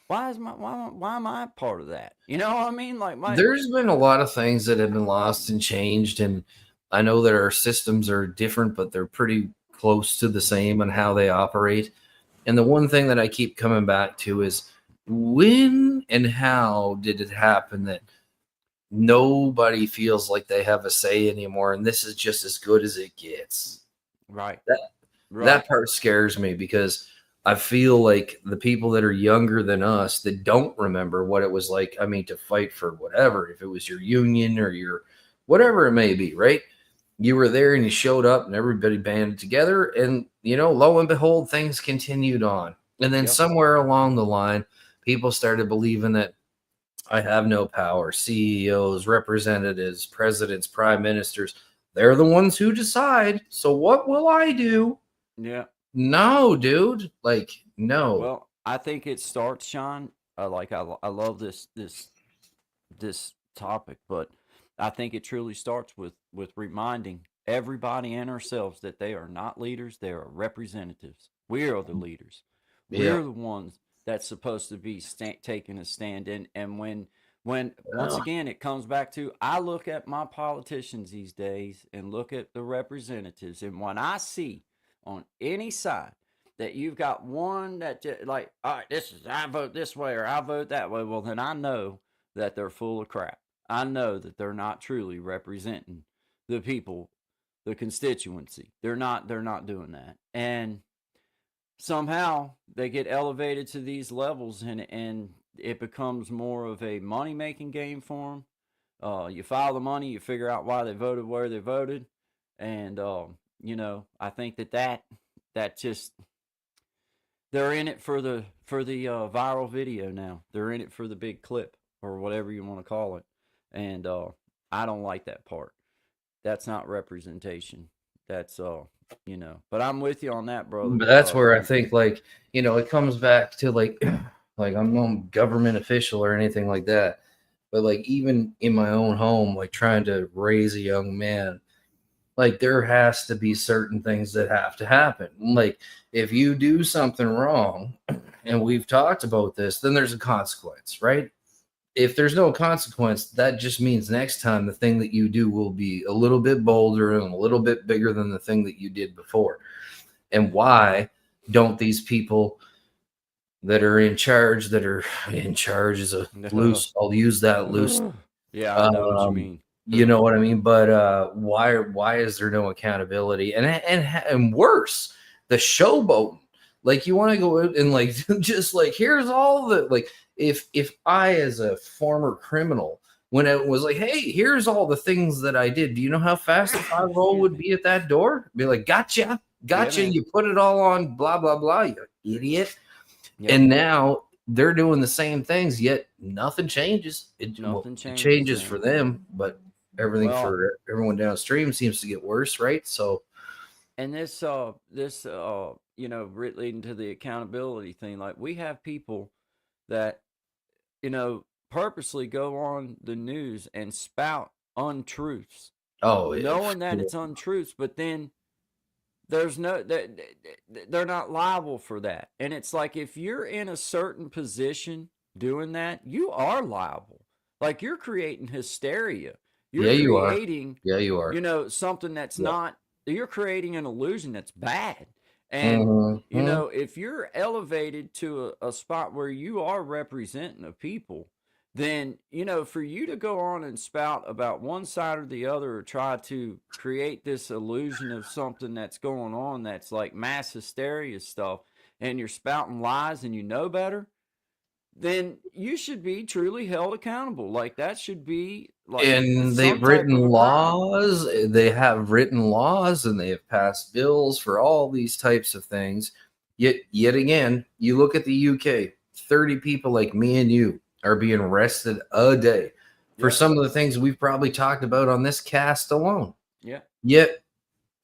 Why am I part of that? You know what I mean? Like my there's been a lot of things that have been lost and changed, and I know that our systems are different, but they're pretty close to the same on how they operate. And the one thing that I keep coming back to is when and how did it happen that nobody feels like they have a say anymore, and this is just as good as it gets? right, That right, that part scares me because I feel like the people that are younger than us that don't remember what it was like, I mean, to fight for whatever, if it was your union or your whatever it may be, right? You were there and you showed up and everybody banded together, and lo and behold, things continued on. And then yep, somewhere along the line, people started believing that I have no power. CEOs, representatives, presidents, prime ministers, they're the ones who decide. So what will I do? yeah. No, dude. Like, no. Well, I think it starts, Sean. Like I love this topic, but I think it truly starts with reminding everybody and ourselves that they are not leaders; they are representatives. We are the leaders. Yeah. We're the ones that's supposed to be taking a stand. And when once Oh, again it comes back to, I look at my politicians these days and look at the representatives, and when I see on any side that you've got one that like, all right, this is, I vote this way or I vote that way, well then I know that they're full of crap. I know that they're not truly representing the people, the constituency. They're not doing that. And somehow they get elevated to these levels, and it becomes more of a money making game for them. You file the money, you figure out why they voted where they voted, and I think that just, they're in it for the viral video now. They're in it for the big clip or whatever you want to call it, and I don't like that part. That's not representation. That's But I'm with you on that, brother. but that's where I think, like, it comes back to like, like I'm no government official or anything like that, but like even in my own home, like trying to raise a young man, like there has to be certain things that have to happen. Like if you do something wrong, and we've talked about this, then there's a consequence, right? If there's no consequence, that just means next time the thing that you do will be a little bit bolder and a little bit bigger than the thing that you did before. And why don't these people that are in charge, that are in charge is a loose, I'll use that loose. Yeah, I know what you Um, mean. you know what I mean? But why is there no accountability? And worse, the showboating. Like you want to go out and like just like here's all the like if I as a former criminal when it was like, hey, here's all the things that I did. Do you know how fast the 5-0 Excuse would me. be at that door? Be like, gotcha, Yeah, gotcha. man. You put it all on blah blah blah, you idiot. Yep. And now they're doing the same things, yet nothing changes. Nothing It changes, changes for man. them, but everything Well, for everyone downstream seems to get worse, right? So, and this leading to the accountability thing, like we have people that purposely go on the news and spout untruths, oh yeah, knowing that it's untruths, but then there's no they're not liable for that. And it's like, if you're in a certain position doing that, you are liable. Like, you're creating hysteria. You're Yeah, you are. creating, Yeah, you are. something that's Yeah. not, you're creating an illusion that's bad. And, Mm-hmm. if you're elevated to a spot where you are representing the people, then, for you to go on and spout about one side or the other, or try to create this illusion of something that's going on that's like mass hysteria stuff, and you're spouting lies and you know better, then you should be truly held accountable. Like, that should be like And some they've type written of a crime. laws. They have written laws, and they have passed bills for all these types of things. Yet again, you look at the UK. 30 people like me and you are being arrested a day for Yeah. some of the things we've probably talked about on this cast alone. Yeah. Yet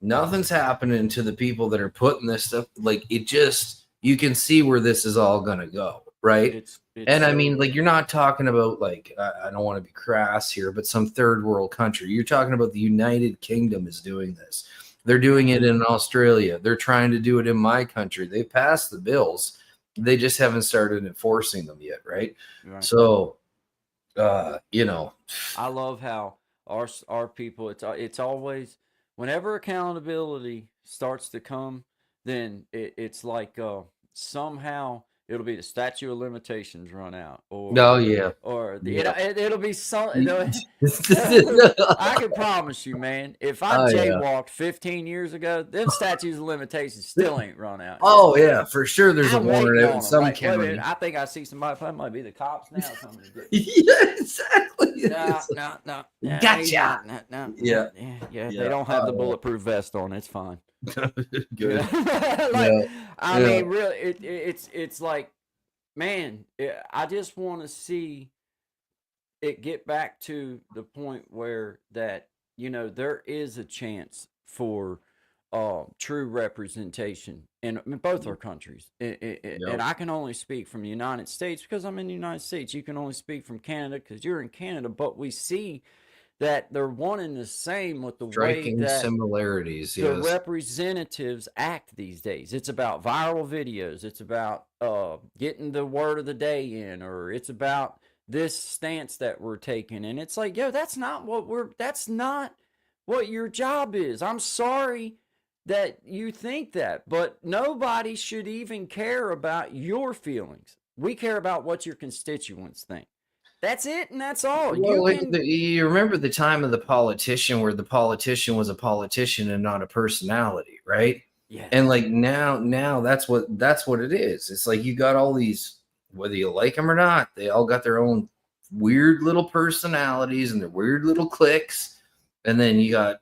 nothing's happening to the people that are putting this stuff. Like, it just, you can see where this is all going to go, right? It's And I so, mean, like, you're not talking about, like, I don't want to be crass here, but some third world country. You're talking about the United Kingdom is doing this. They're doing it in Australia. They're trying to do it in my country. They passed the bills. They just haven't started enforcing them yet, right? right. So, I love how our people, it's always, whenever accountability starts to come, then it's like, somehow it'll be the statute of limitations run out, oh, yeah. or Yeah. it'll be some. I can promise you, man, if I Oh, yeah. jaywalked 15 years ago, them statutes of limitations still ain't run out. Oh, yeah, for sure. There's a I'm warrant waiting out on in 'em, some right? Wait a county. minute, I think I see somebody. That might be the cops now. Coming to get Yeah, exactly. no. Gotcha. No. Yeah. Yeah. They don't have the bulletproof vest on. It's fine. Good. Like, I Yeah. mean, really, it's like, man, I just want to see it get back to the point where that, there is a chance for true representation in both our countries. And I can only speak from the United States because I'm in the United States. You can only speak from Canada because you're in Canada. But we see that they're one and the same with the Striking way that similarities, the yes. representatives act these days. It's about viral videos. It's about getting the word of the day in, or it's about this stance that we're taking. And it's like, yo, that's not what your job is. I'm sorry that you think that, but nobody should even care about your feelings. We care about what your constituents think. That's it, and that's all. Well, you remember the time of the politician where the politician was a politician and not a personality, right? Yeah. And like now that's what it is. It's like you got all these, whether you like them or not, they all got their own weird little personalities and their weird little cliques. And then you got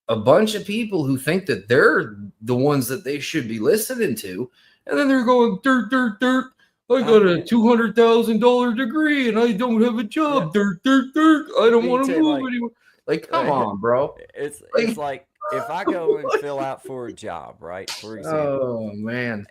a bunch of people who think that they're the ones that they should be listening to. And then they're going dirt. I got a $200,000 degree and I don't have a job. Yeah. Dirt. I don't want to move like, anymore. Like, come on, bro. It's like if I go and fill out for a job, right? For example. Oh man.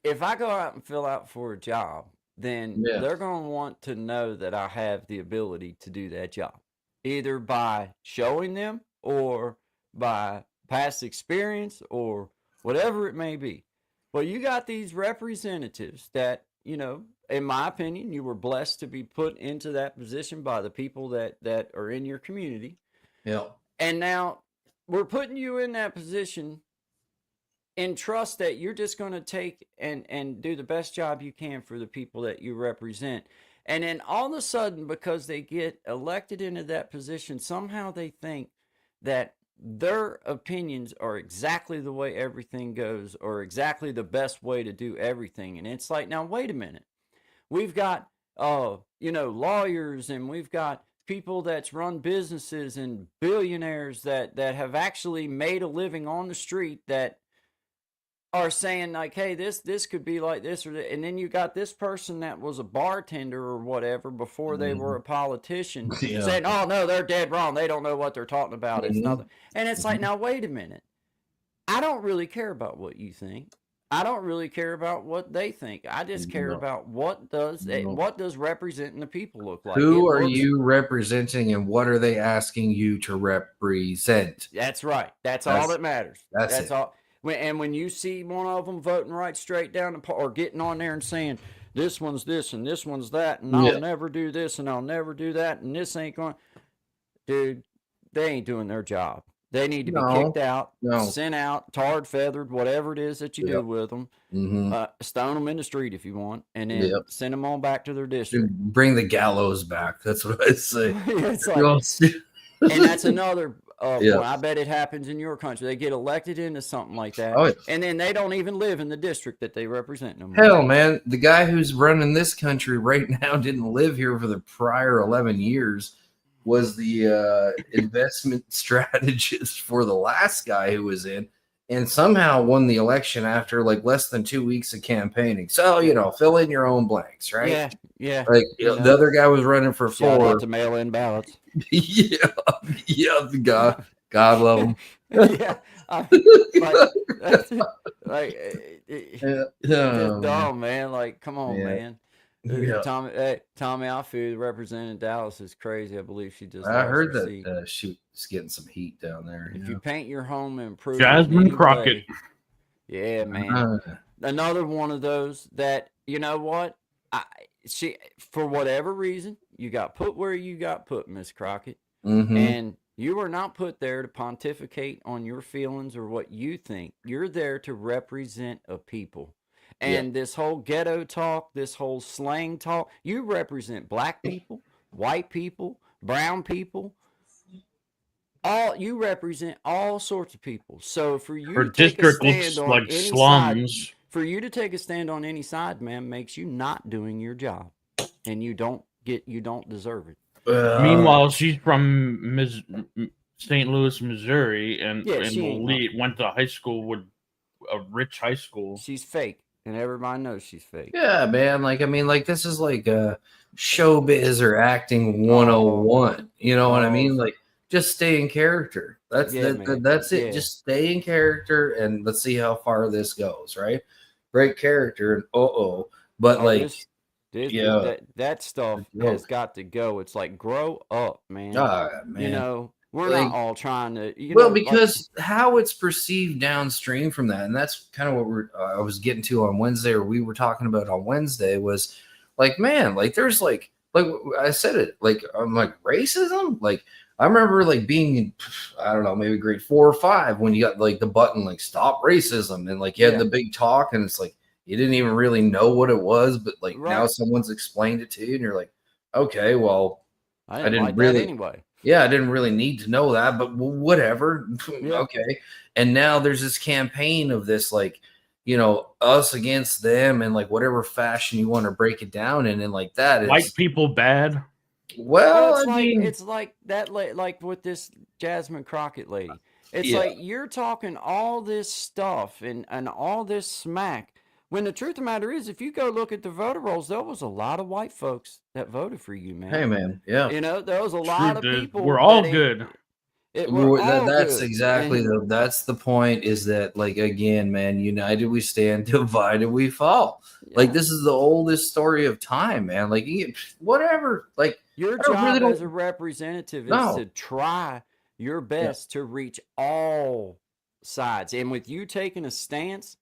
If I go out and fill out for a job, then they're going to want to know that I have the ability to do that job, either by showing them or by past experience or whatever it may be. Well, you got these representatives that, in my opinion, you were blessed to be put into that position by the people that are in your community. Yeah. And now we're putting you in that position in trust that you're just going to take and do the best job you can for the people that you represent. And then all of a sudden, because they get elected into that position, somehow they think that their opinions are exactly the way everything goes, or exactly the best way to do everything. And it's like, now wait a minute, we've got lawyers, and we've got people that's run businesses, and billionaires that have actually made a living on the street, that are saying like, hey, this could be like this or that. And then you got this person that was a bartender or whatever before they were a politician saying, oh no, they're dead wrong, they don't know what they're talking about, it's nothing. And it's like, now wait a minute, I don't really care about what you think, I don't really care about what they think, I just care about what does representing the people look like. Who are you representing, and what are they asking you to represent? That's right. That's all that matters. That's all. And when you see one of them voting right straight down or getting on there and saying, this one's this and this one's that, and I'll never do this and I'll never do that, and this ain't going, dude, they ain't doing their job. They need to be No, kicked out, no. sent out, tarred, feathered, whatever it is that you do Yep. with them. Mm-hmm. Stone them in the street if you want, and then Yep. send them on back to their district. Bring the gallows back. That's what I say. It's like, and that's another point. I bet it happens in your country. They get elected into something like that, and then they don't even live in the district that they represent no more. Hell, man, the guy who's running this country right now didn't live here for the prior 11 years. Was the investment strategist for the last guy who was in, and somehow won the election after like less than 2 weeks of campaigning. So, fill in your own blanks, right? Yeah, yeah. Like the other guy was running for 4. Shout out to mail-in ballots. yeah, God love him. Yeah, it's dumb, man. Like, come on, man. Yeah. Tommy Alfu representing Dallas is crazy. I believe she just. I heard that she was getting some heat down there. If you paint your home and improve Jasmine Crockett. Yeah, man. Another one of those that, you know what? She, for whatever reason, you got put where you got put, Miss Crockett. Mm-hmm. And you are not put there to pontificate on your feelings or what you think. You're there to represent a people. And this whole ghetto talk, this whole slang talk, you represent black people, white people, brown people. You represent all sorts of people. So for you to take a stand on any slums. side, for you to take a stand on any side, man, makes you not doing your job, and you don't deserve it. Meanwhile, she's from St. Louis, Missouri, and went to high school with a rich high school. She's fake. And everybody knows she's fake. Yeah, man. This is like showbiz or acting 101. You know what I mean? Like, just stay in character. That's it. Yeah. Just stay in character, and let's see how far this goes. Right? Break character, and but that stuff has got to go. It's like, grow up, man. Man. We're not all trying to. Because how it's perceived downstream from that, and that's kind of what I was getting to on Wednesday, or we were talking about on Wednesday, was like, man, like there's like I said it, like I'm like racism. Like I remember like being in, I don't know, maybe grade 4 or 5 when you got like the button like stop racism, and like you had the big talk, and it's like you didn't even really know what it was, but like now someone's explained it to you, and you're like, okay, well, I didn't like really that anyway. Yeah, I didn't really need to know that, but whatever. Okay. And now there's this campaign of this, like, us against them, and like whatever fashion you want to break it down in, and like that. White people bad. Well, it's like that, like with this Jasmine Crockett lady. It's like you're talking all this stuff and all this smack. When the truth of the matter is, if you go look at the voter rolls, there was a lot of white folks that voted for you, man. Hey, man, yeah. There was a lot of people. We're all good. That's exactly that's the point. Is that, like, again, man, united we stand, divided we fall. Yeah. Like, this is the oldest story of time, man. Like, whatever. Like, your job as a representative is to try your best to reach all sides, and with you taking a stance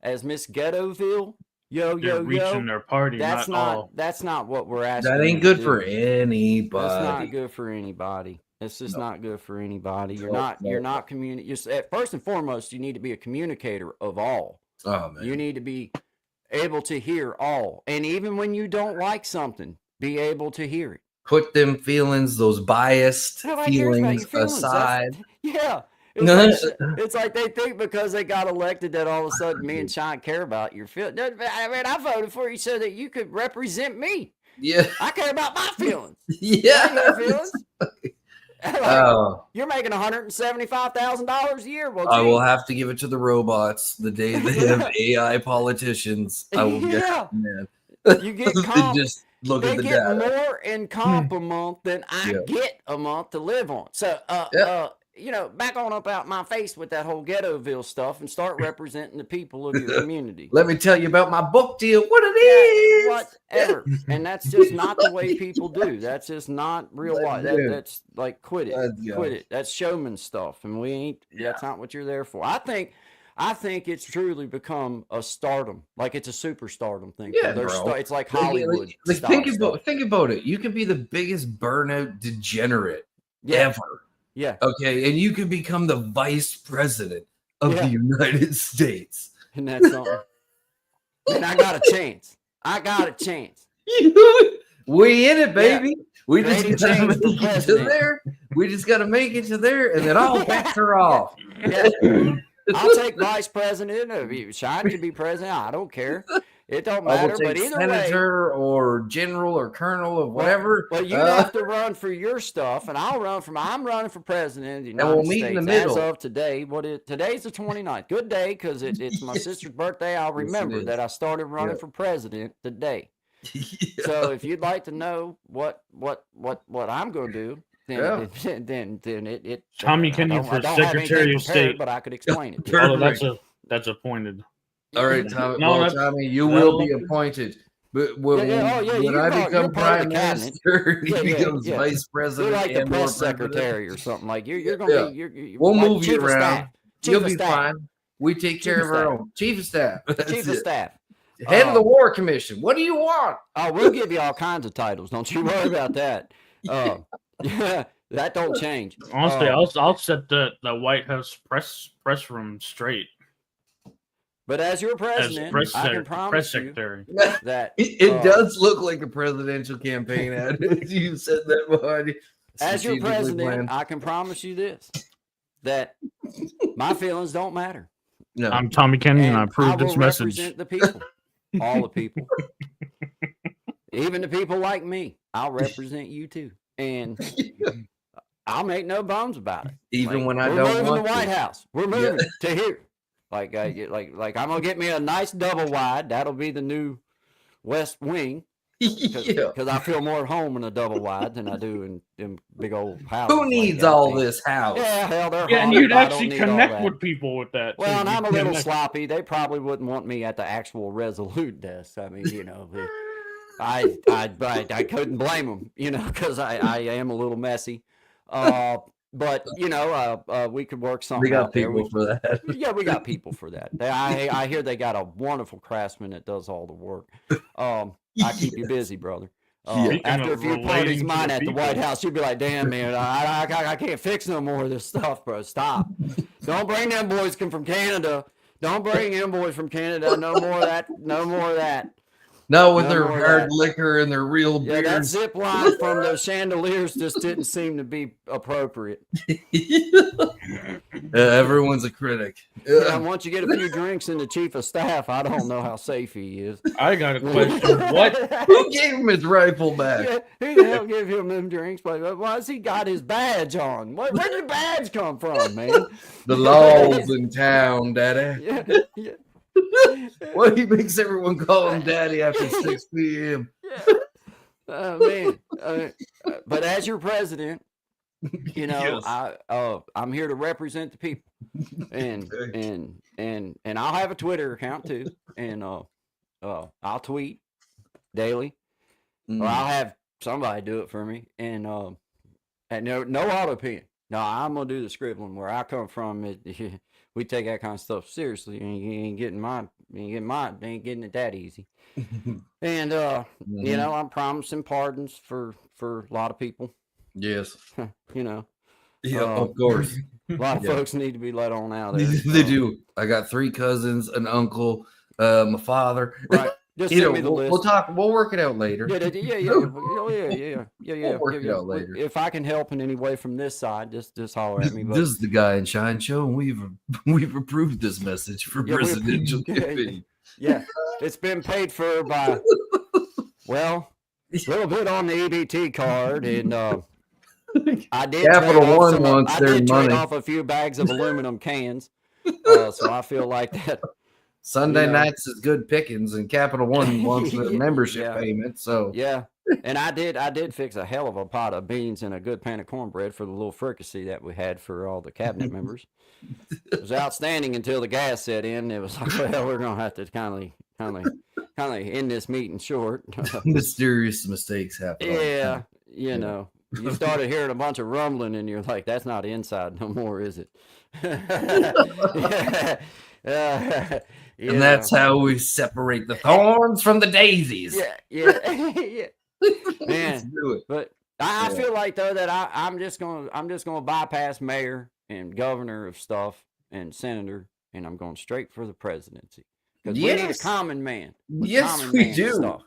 as Miss Ghettoville, reaching their party. That's not what we're asking. That ain't good for anybody. That's not good for anybody. It's just not good for anybody. You're not communicating. First and foremost, you need to be a communicator of all. Oh, man. You need to be able to hear all, and even when you don't like something, be able to hear it. Put them feelings, those biased feelings aside. It's like they think because they got elected that all of a sudden me and Sean care about your feelings. I mean, I voted for you so that you could represent me. Yeah. I care about my feelings. Yeah. Your feelings. You're making $175,000 a year. Well, I will have to give it to the robots the day they have AI politicians. I will get man. You get comp. Just look they at the get data. More in comp a month than I get a month to live on. So back on up out my face with that whole Ghettoville stuff and start representing the people of your community. Let me tell you about my book deal. What it is. Whatever. And that's just not the way people do. That's just not real life. That's like, quit it. Quit it. That's showman stuff. And we ain't, that's not what you're there for. I think it's truly become a stardom. Like it's a super stardom thing. Yeah, bro. It's like Hollywood. Think about it. You can be the biggest burnout degenerate ever. Yeah. Okay, and you can become the vice president of the United States. And that's something. And I got a chance. We in it, baby. We just Creating gotta change make for it to president. there. We just gotta make it to there, and then all bets are off. Yeah. I'll take vice president. If Shine can be president, I don't care. It don't matter. But either senator way, or general or colonel or whatever. Well, you'd have to run for your stuff, and I'm running for president of the United we'll States. meet in the middle. As of today, today's the 29th. Good day, because it's my sister's birthday. I'll remember that I started running for president today. So if you'd like to know what I'm going to do, then it Tommy Kenny for Secretary of State, but I could explain it. Oh, that's appointed. All right, Tommy. Tommy, you will be appointed. But when I become prime minister, he becomes vice president, you're like the press secretary or something. Like you're gonna be. We'll like move you around. You'll be fine. We take care of our own. Chief of staff. Chief of staff. Head of the War Commission. What do you want? Oh, we'll give you all kinds of titles. Don't you worry about that. That don't change. Honestly, I'll set the White House press room straight. But as your president, I can promise you that it does look like a presidential campaign ad. You said that behind you. As your president, I can promise you this: that my feelings don't matter. No. I'm Tommy Kenny, and I approve this message. Represent the people, all the people, even the people like me. I'll represent you too, and I'll make no bones about it. Even when I don't want to. We're moving to the White House. We're moving to here. Like I'm gonna get me a nice double wide. That'll be the new West Wing. Because I feel more at home in a double wide than I do in big old houses. Who needs all this house? Yeah, hell, they're and you'd actually connect with people with that. Well, and I'm a little sloppy. They probably wouldn't want me at the actual Resolute desk. I mean, I couldn't blame them, because I am a little messy. But we could work something. We got out people there. for that. Yeah, we got people for that. I hear they got a wonderful craftsman that does all the work. I keep you busy, brother. After a few parties of mine at the White House, you'd be like, "Damn, man, I can't fix no more of this stuff, bro. Stop. Don't bring them boys from Canada. Don't bring them boys from Canada. No more of that. No more of that." No, with their hard liquor and their real beers. Yeah, that zip line from those chandeliers just didn't seem to be appropriate. Everyone's a critic. Yeah, once you get a few drinks in the chief of staff, I don't know how safe he is. I got a question. What? Who gave him his rifle back? Yeah, who the hell gave him them drinks? Why has he got his badge on? Where did the badge come from, man? The laws in town, Daddy. Yeah. Well, he makes everyone call him Daddy after 6 p.m. Man. But as your president, yes. I'm here to represent the people, and I'll have a Twitter account too, and I'll tweet daily, or I'll have somebody do it for me, and no auto pen. No, I'm gonna do the scribbling. Where I come from, we take that kind of stuff seriously, and you ain't getting it that easy. And I'm promising pardons for a lot of people. Yes. Yeah, of course. A lot of folks need to be let on out there. They do. I got 3 cousins, an uncle, my father. Right. Just send me the list. We'll talk. We'll work it out later. Yeah. We'll work it out later. If I can help in any way from this side, just holler at me. But this is the Guy and Shine Show, and we've approved this message for presidential campaign. Yeah, it's been paid for by a little bit on the EBT card, and I did Capital One wants their money. Trade off a few bags of aluminum cans, so I feel like that. Sunday nights is good pickings, and Capital One wants the membership payment. So and I did fix a hell of a pot of beans and a good pan of cornbread for the little fricassee that we had for all the cabinet members. It was outstanding until the gas set in. It was like, well, we're gonna have to kind of end this meeting short. Mysterious mistakes happen. Yeah, you started hearing a bunch of rumbling, and you're like, that's not inside no more, is it? And that's how we separate the thorns from the daisies. Yeah. Man, Let's do it. But I feel like though that I'm just gonna bypass mayor and governor of stuff and senator, and I'm going straight for the presidency because we need a common man with common we man do. stuff.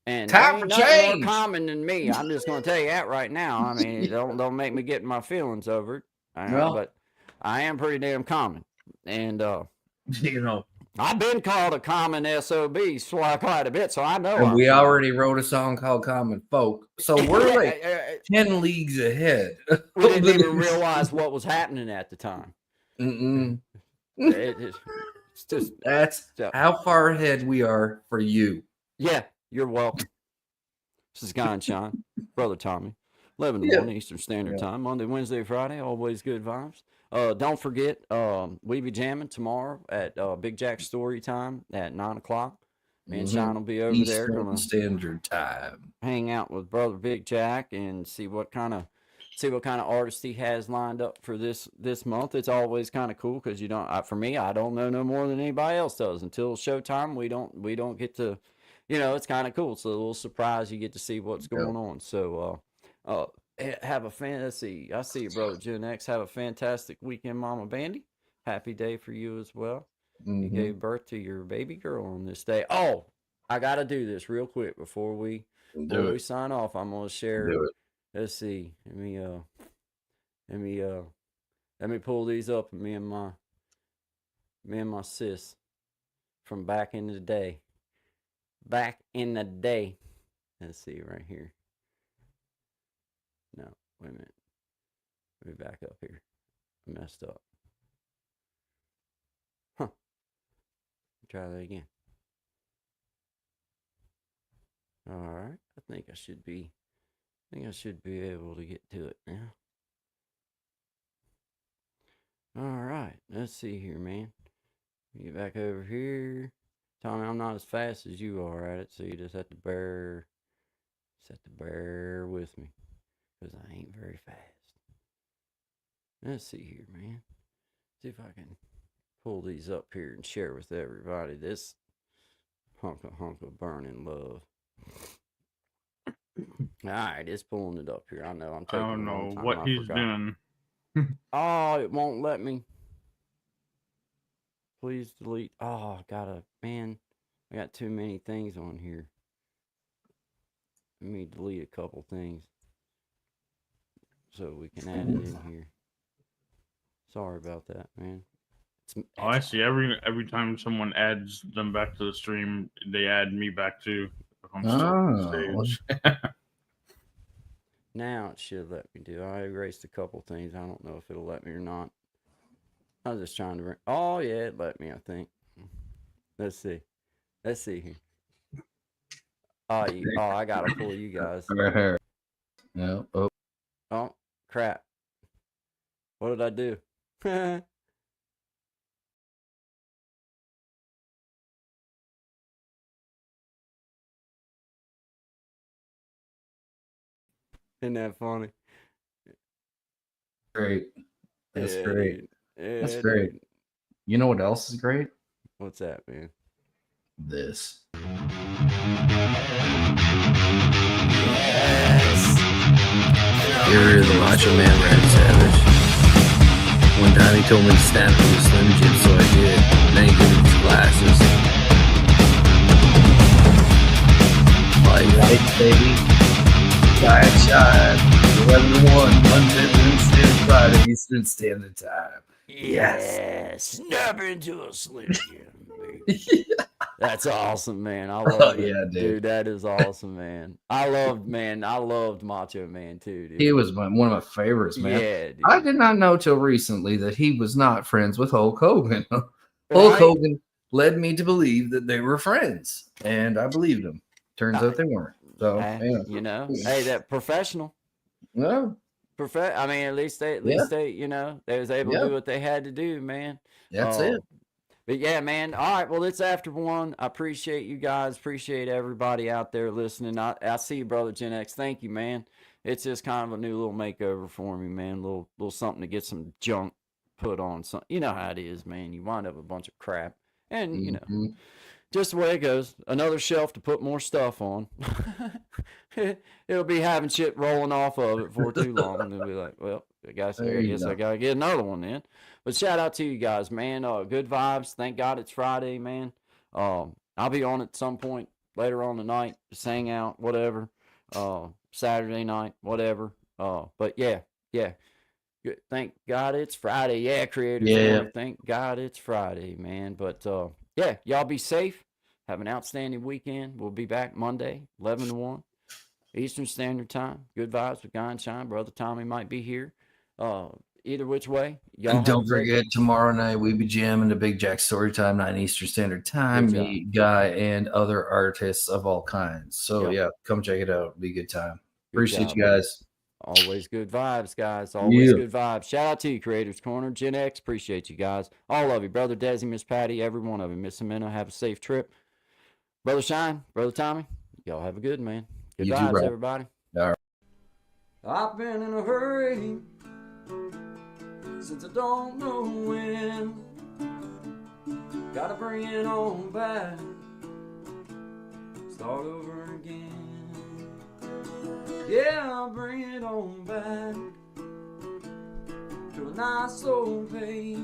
And there Time ain't for nothing more change. common than me. I'm just gonna tell you that right now. I mean, don't make me get my feelings over it. But I am pretty damn common, and you know, I've been called a common SOB quite a bit, so I know. And we already wrote a song called Common Folk. So we're like 10 leagues ahead. We didn't even realize what was happening at the time. It's just that's how far ahead we are for you. Yeah, you're welcome. This is Guy and Sean, Brother Tommy. 11 to 1 Eastern Standard Time, Monday, Wednesday, Friday, always good vibes. Don't forget, we be jamming tomorrow at Big Jack's Story Time at 9 o'clock. Me and Sean will be over there. Eastern Standard Time. Hang out with Brother Big Jack and see what kind of artists he has lined up for this month. It's always kind of cool because you don't. For me, I don't know no more than anybody else does until showtime. We don't get to. It's kind of cool. It's a little surprise. You get to see what's going on. So, have a fantasy. I see you, brother Gen X. Have a fantastic weekend, Mama Bandy. Happy day for you as well. You gave birth to your baby girl on this day. Oh, I got to do this real quick before we sign off. I'm going to share. Let's see. Let me pull these up. Me and my sis from back in the day. Back in the day. Let's see right here. No, wait a minute. Let me back up here. I messed up. Huh. Try that again. All right. I think I should be able to get to it now. All right. Let's see here, man. Get back over here. Tommy, I'm not as fast as you are at it, so you just have to bear with me, because I ain't very fast. Let's see here, man. See if I can pull these up here and share with everybody this hunk of burning love. All right, it's pulling it up here. I know I'm taking. I don't know what he's doing. Oh, it won't let me. Please delete. Oh, I got too many things on here. Let me delete a couple things so we can add it in here. Sorry about that, man. I see. Every time someone adds them back to the stream, they add me back too. I'm still on stage. Now it should let me do. I erased a couple things. I don't know if it'll let me or not. I was just trying to. Oh yeah, it let me. I think. Let's see here. Oh, I gotta pull you guys. No. Oh crap! What did I do? Isn't that funny? Great. That's great. Yeah, That's great. Dude. You know what else is great? What's that, man? This. Yes. You're the Macho Man Red Savage. One time he told me to snap to the Slim Jim, so I did. Then he gave me his glasses. Light, baby. Giant shine. 11 to 1. Monday, Wednesday, and Friday. Eastern Standard Time. Yes. Snap into a Slim Jim, baby. That's awesome, man. I love it. Yeah, dude. That is awesome, man. I loved Macho Man too, dude. He was one of my favorites, man. Yeah, dude. I did not know till recently that he was not friends with Hulk Hogan. Hulk Hogan led me to believe that they were friends, and I believed him. Turns out they weren't. So, hey, that professional. No. I mean, at least they, they was able to do what they had to do, man. That's it. But yeah, man. All right. Well, it's after 1. I appreciate you guys. Appreciate everybody out there listening. I see you, brother Gen X. Thank you, man. It's just kind of a new little makeover for me, man. Little something to get some junk put on. You know how it is, man. You wind up a bunch of crap, and just the way it goes. Another shelf to put more stuff on. It'll be having shit rolling off of it for too long. And they'll be like, well, I guess There you go. I gotta get another one then. But shout out to you guys, man. Good vibes. Thank God it's Friday, man. I'll be on at some point later on tonight. Just hang out, whatever. Saturday night, whatever. But yeah. Thank God it's Friday. Yeah, Creators Yeah. Corner. Thank God it's Friday, man. But yeah, y'all be safe. Have an outstanding weekend. We'll be back Monday, 11 to 1 Eastern Standard Time. Good vibes with Guy and Shine. Brother Tommy might be here. Either which way, y'all. And don't forget, tomorrow night we be jamming the Big Jack Storytime, 9 Eastern Standard Time. Me, Guy, and other artists of all kinds. So yeah, come check it out. It'll be a good time. Appreciate you guys. Always good vibes, guys. Always good vibes. Shout out to you, Creators Corner. Gen X, appreciate you guys. All of you. Brother Desi, Miss Patty, every one of you. Miss Amina, have a safe trip. Brother Shine, Brother Tommy, y'all have a good, man. Good vibes, everybody. All right. I've been in a hurry since I don't know when. Gotta bring it on back. Start over again. Yeah, I'll bring it on back to a nice old pace.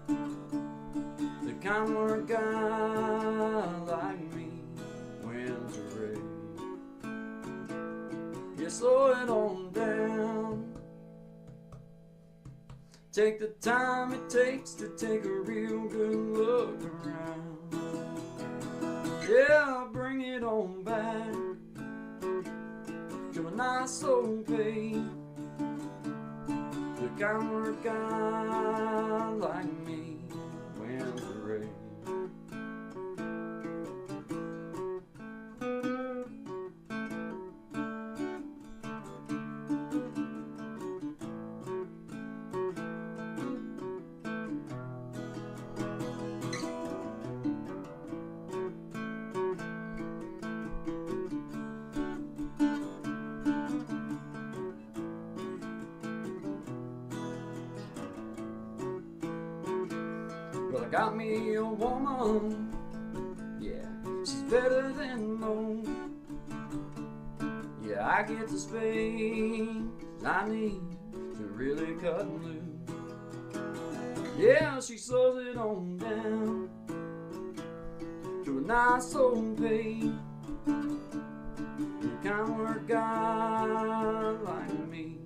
The kind where a guy like me wins a race. Yeah, slow it on down. Take the time it takes to take a real good look around. Yeah, I'll bring it on back to a nice old pace. The kind where a guy like me wins the race. Well, I got me a woman, yeah, she's better than most. Yeah, I get the space I need to really cut and loose. Yeah, she slows it on down to a nice old pace. The kind where a guy like me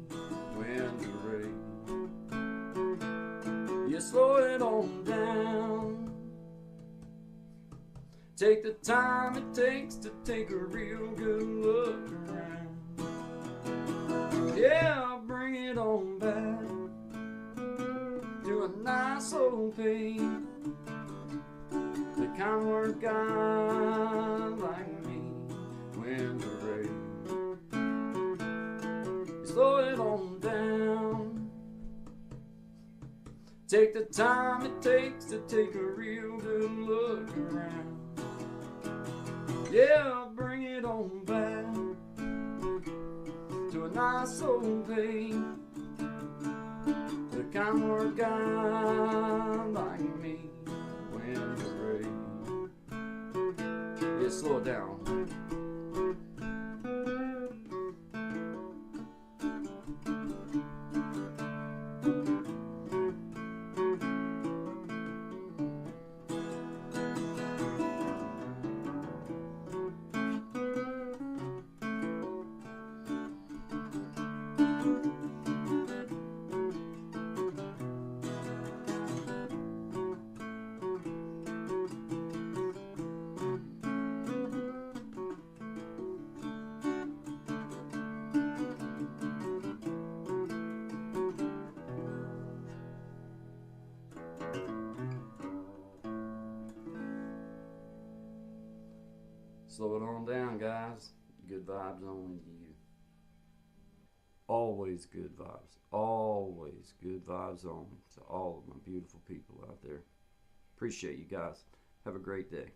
wins the race. You slow it on down. Take the time it takes to take a real good look around. Yeah, I'll bring it on back to a nice old pace. The kind where a guy like me wins the race. You slow it on down. Take the time it takes to take a real good look around. Yeah, I'll bring it on back to a nice old pace. The kind where a guy like me wins the race. Yeah, slow it down. Slow it on down, guys. Good vibes only to you. Always good vibes. Always good vibes only to all of my beautiful people out there. Appreciate you guys. Have a great day.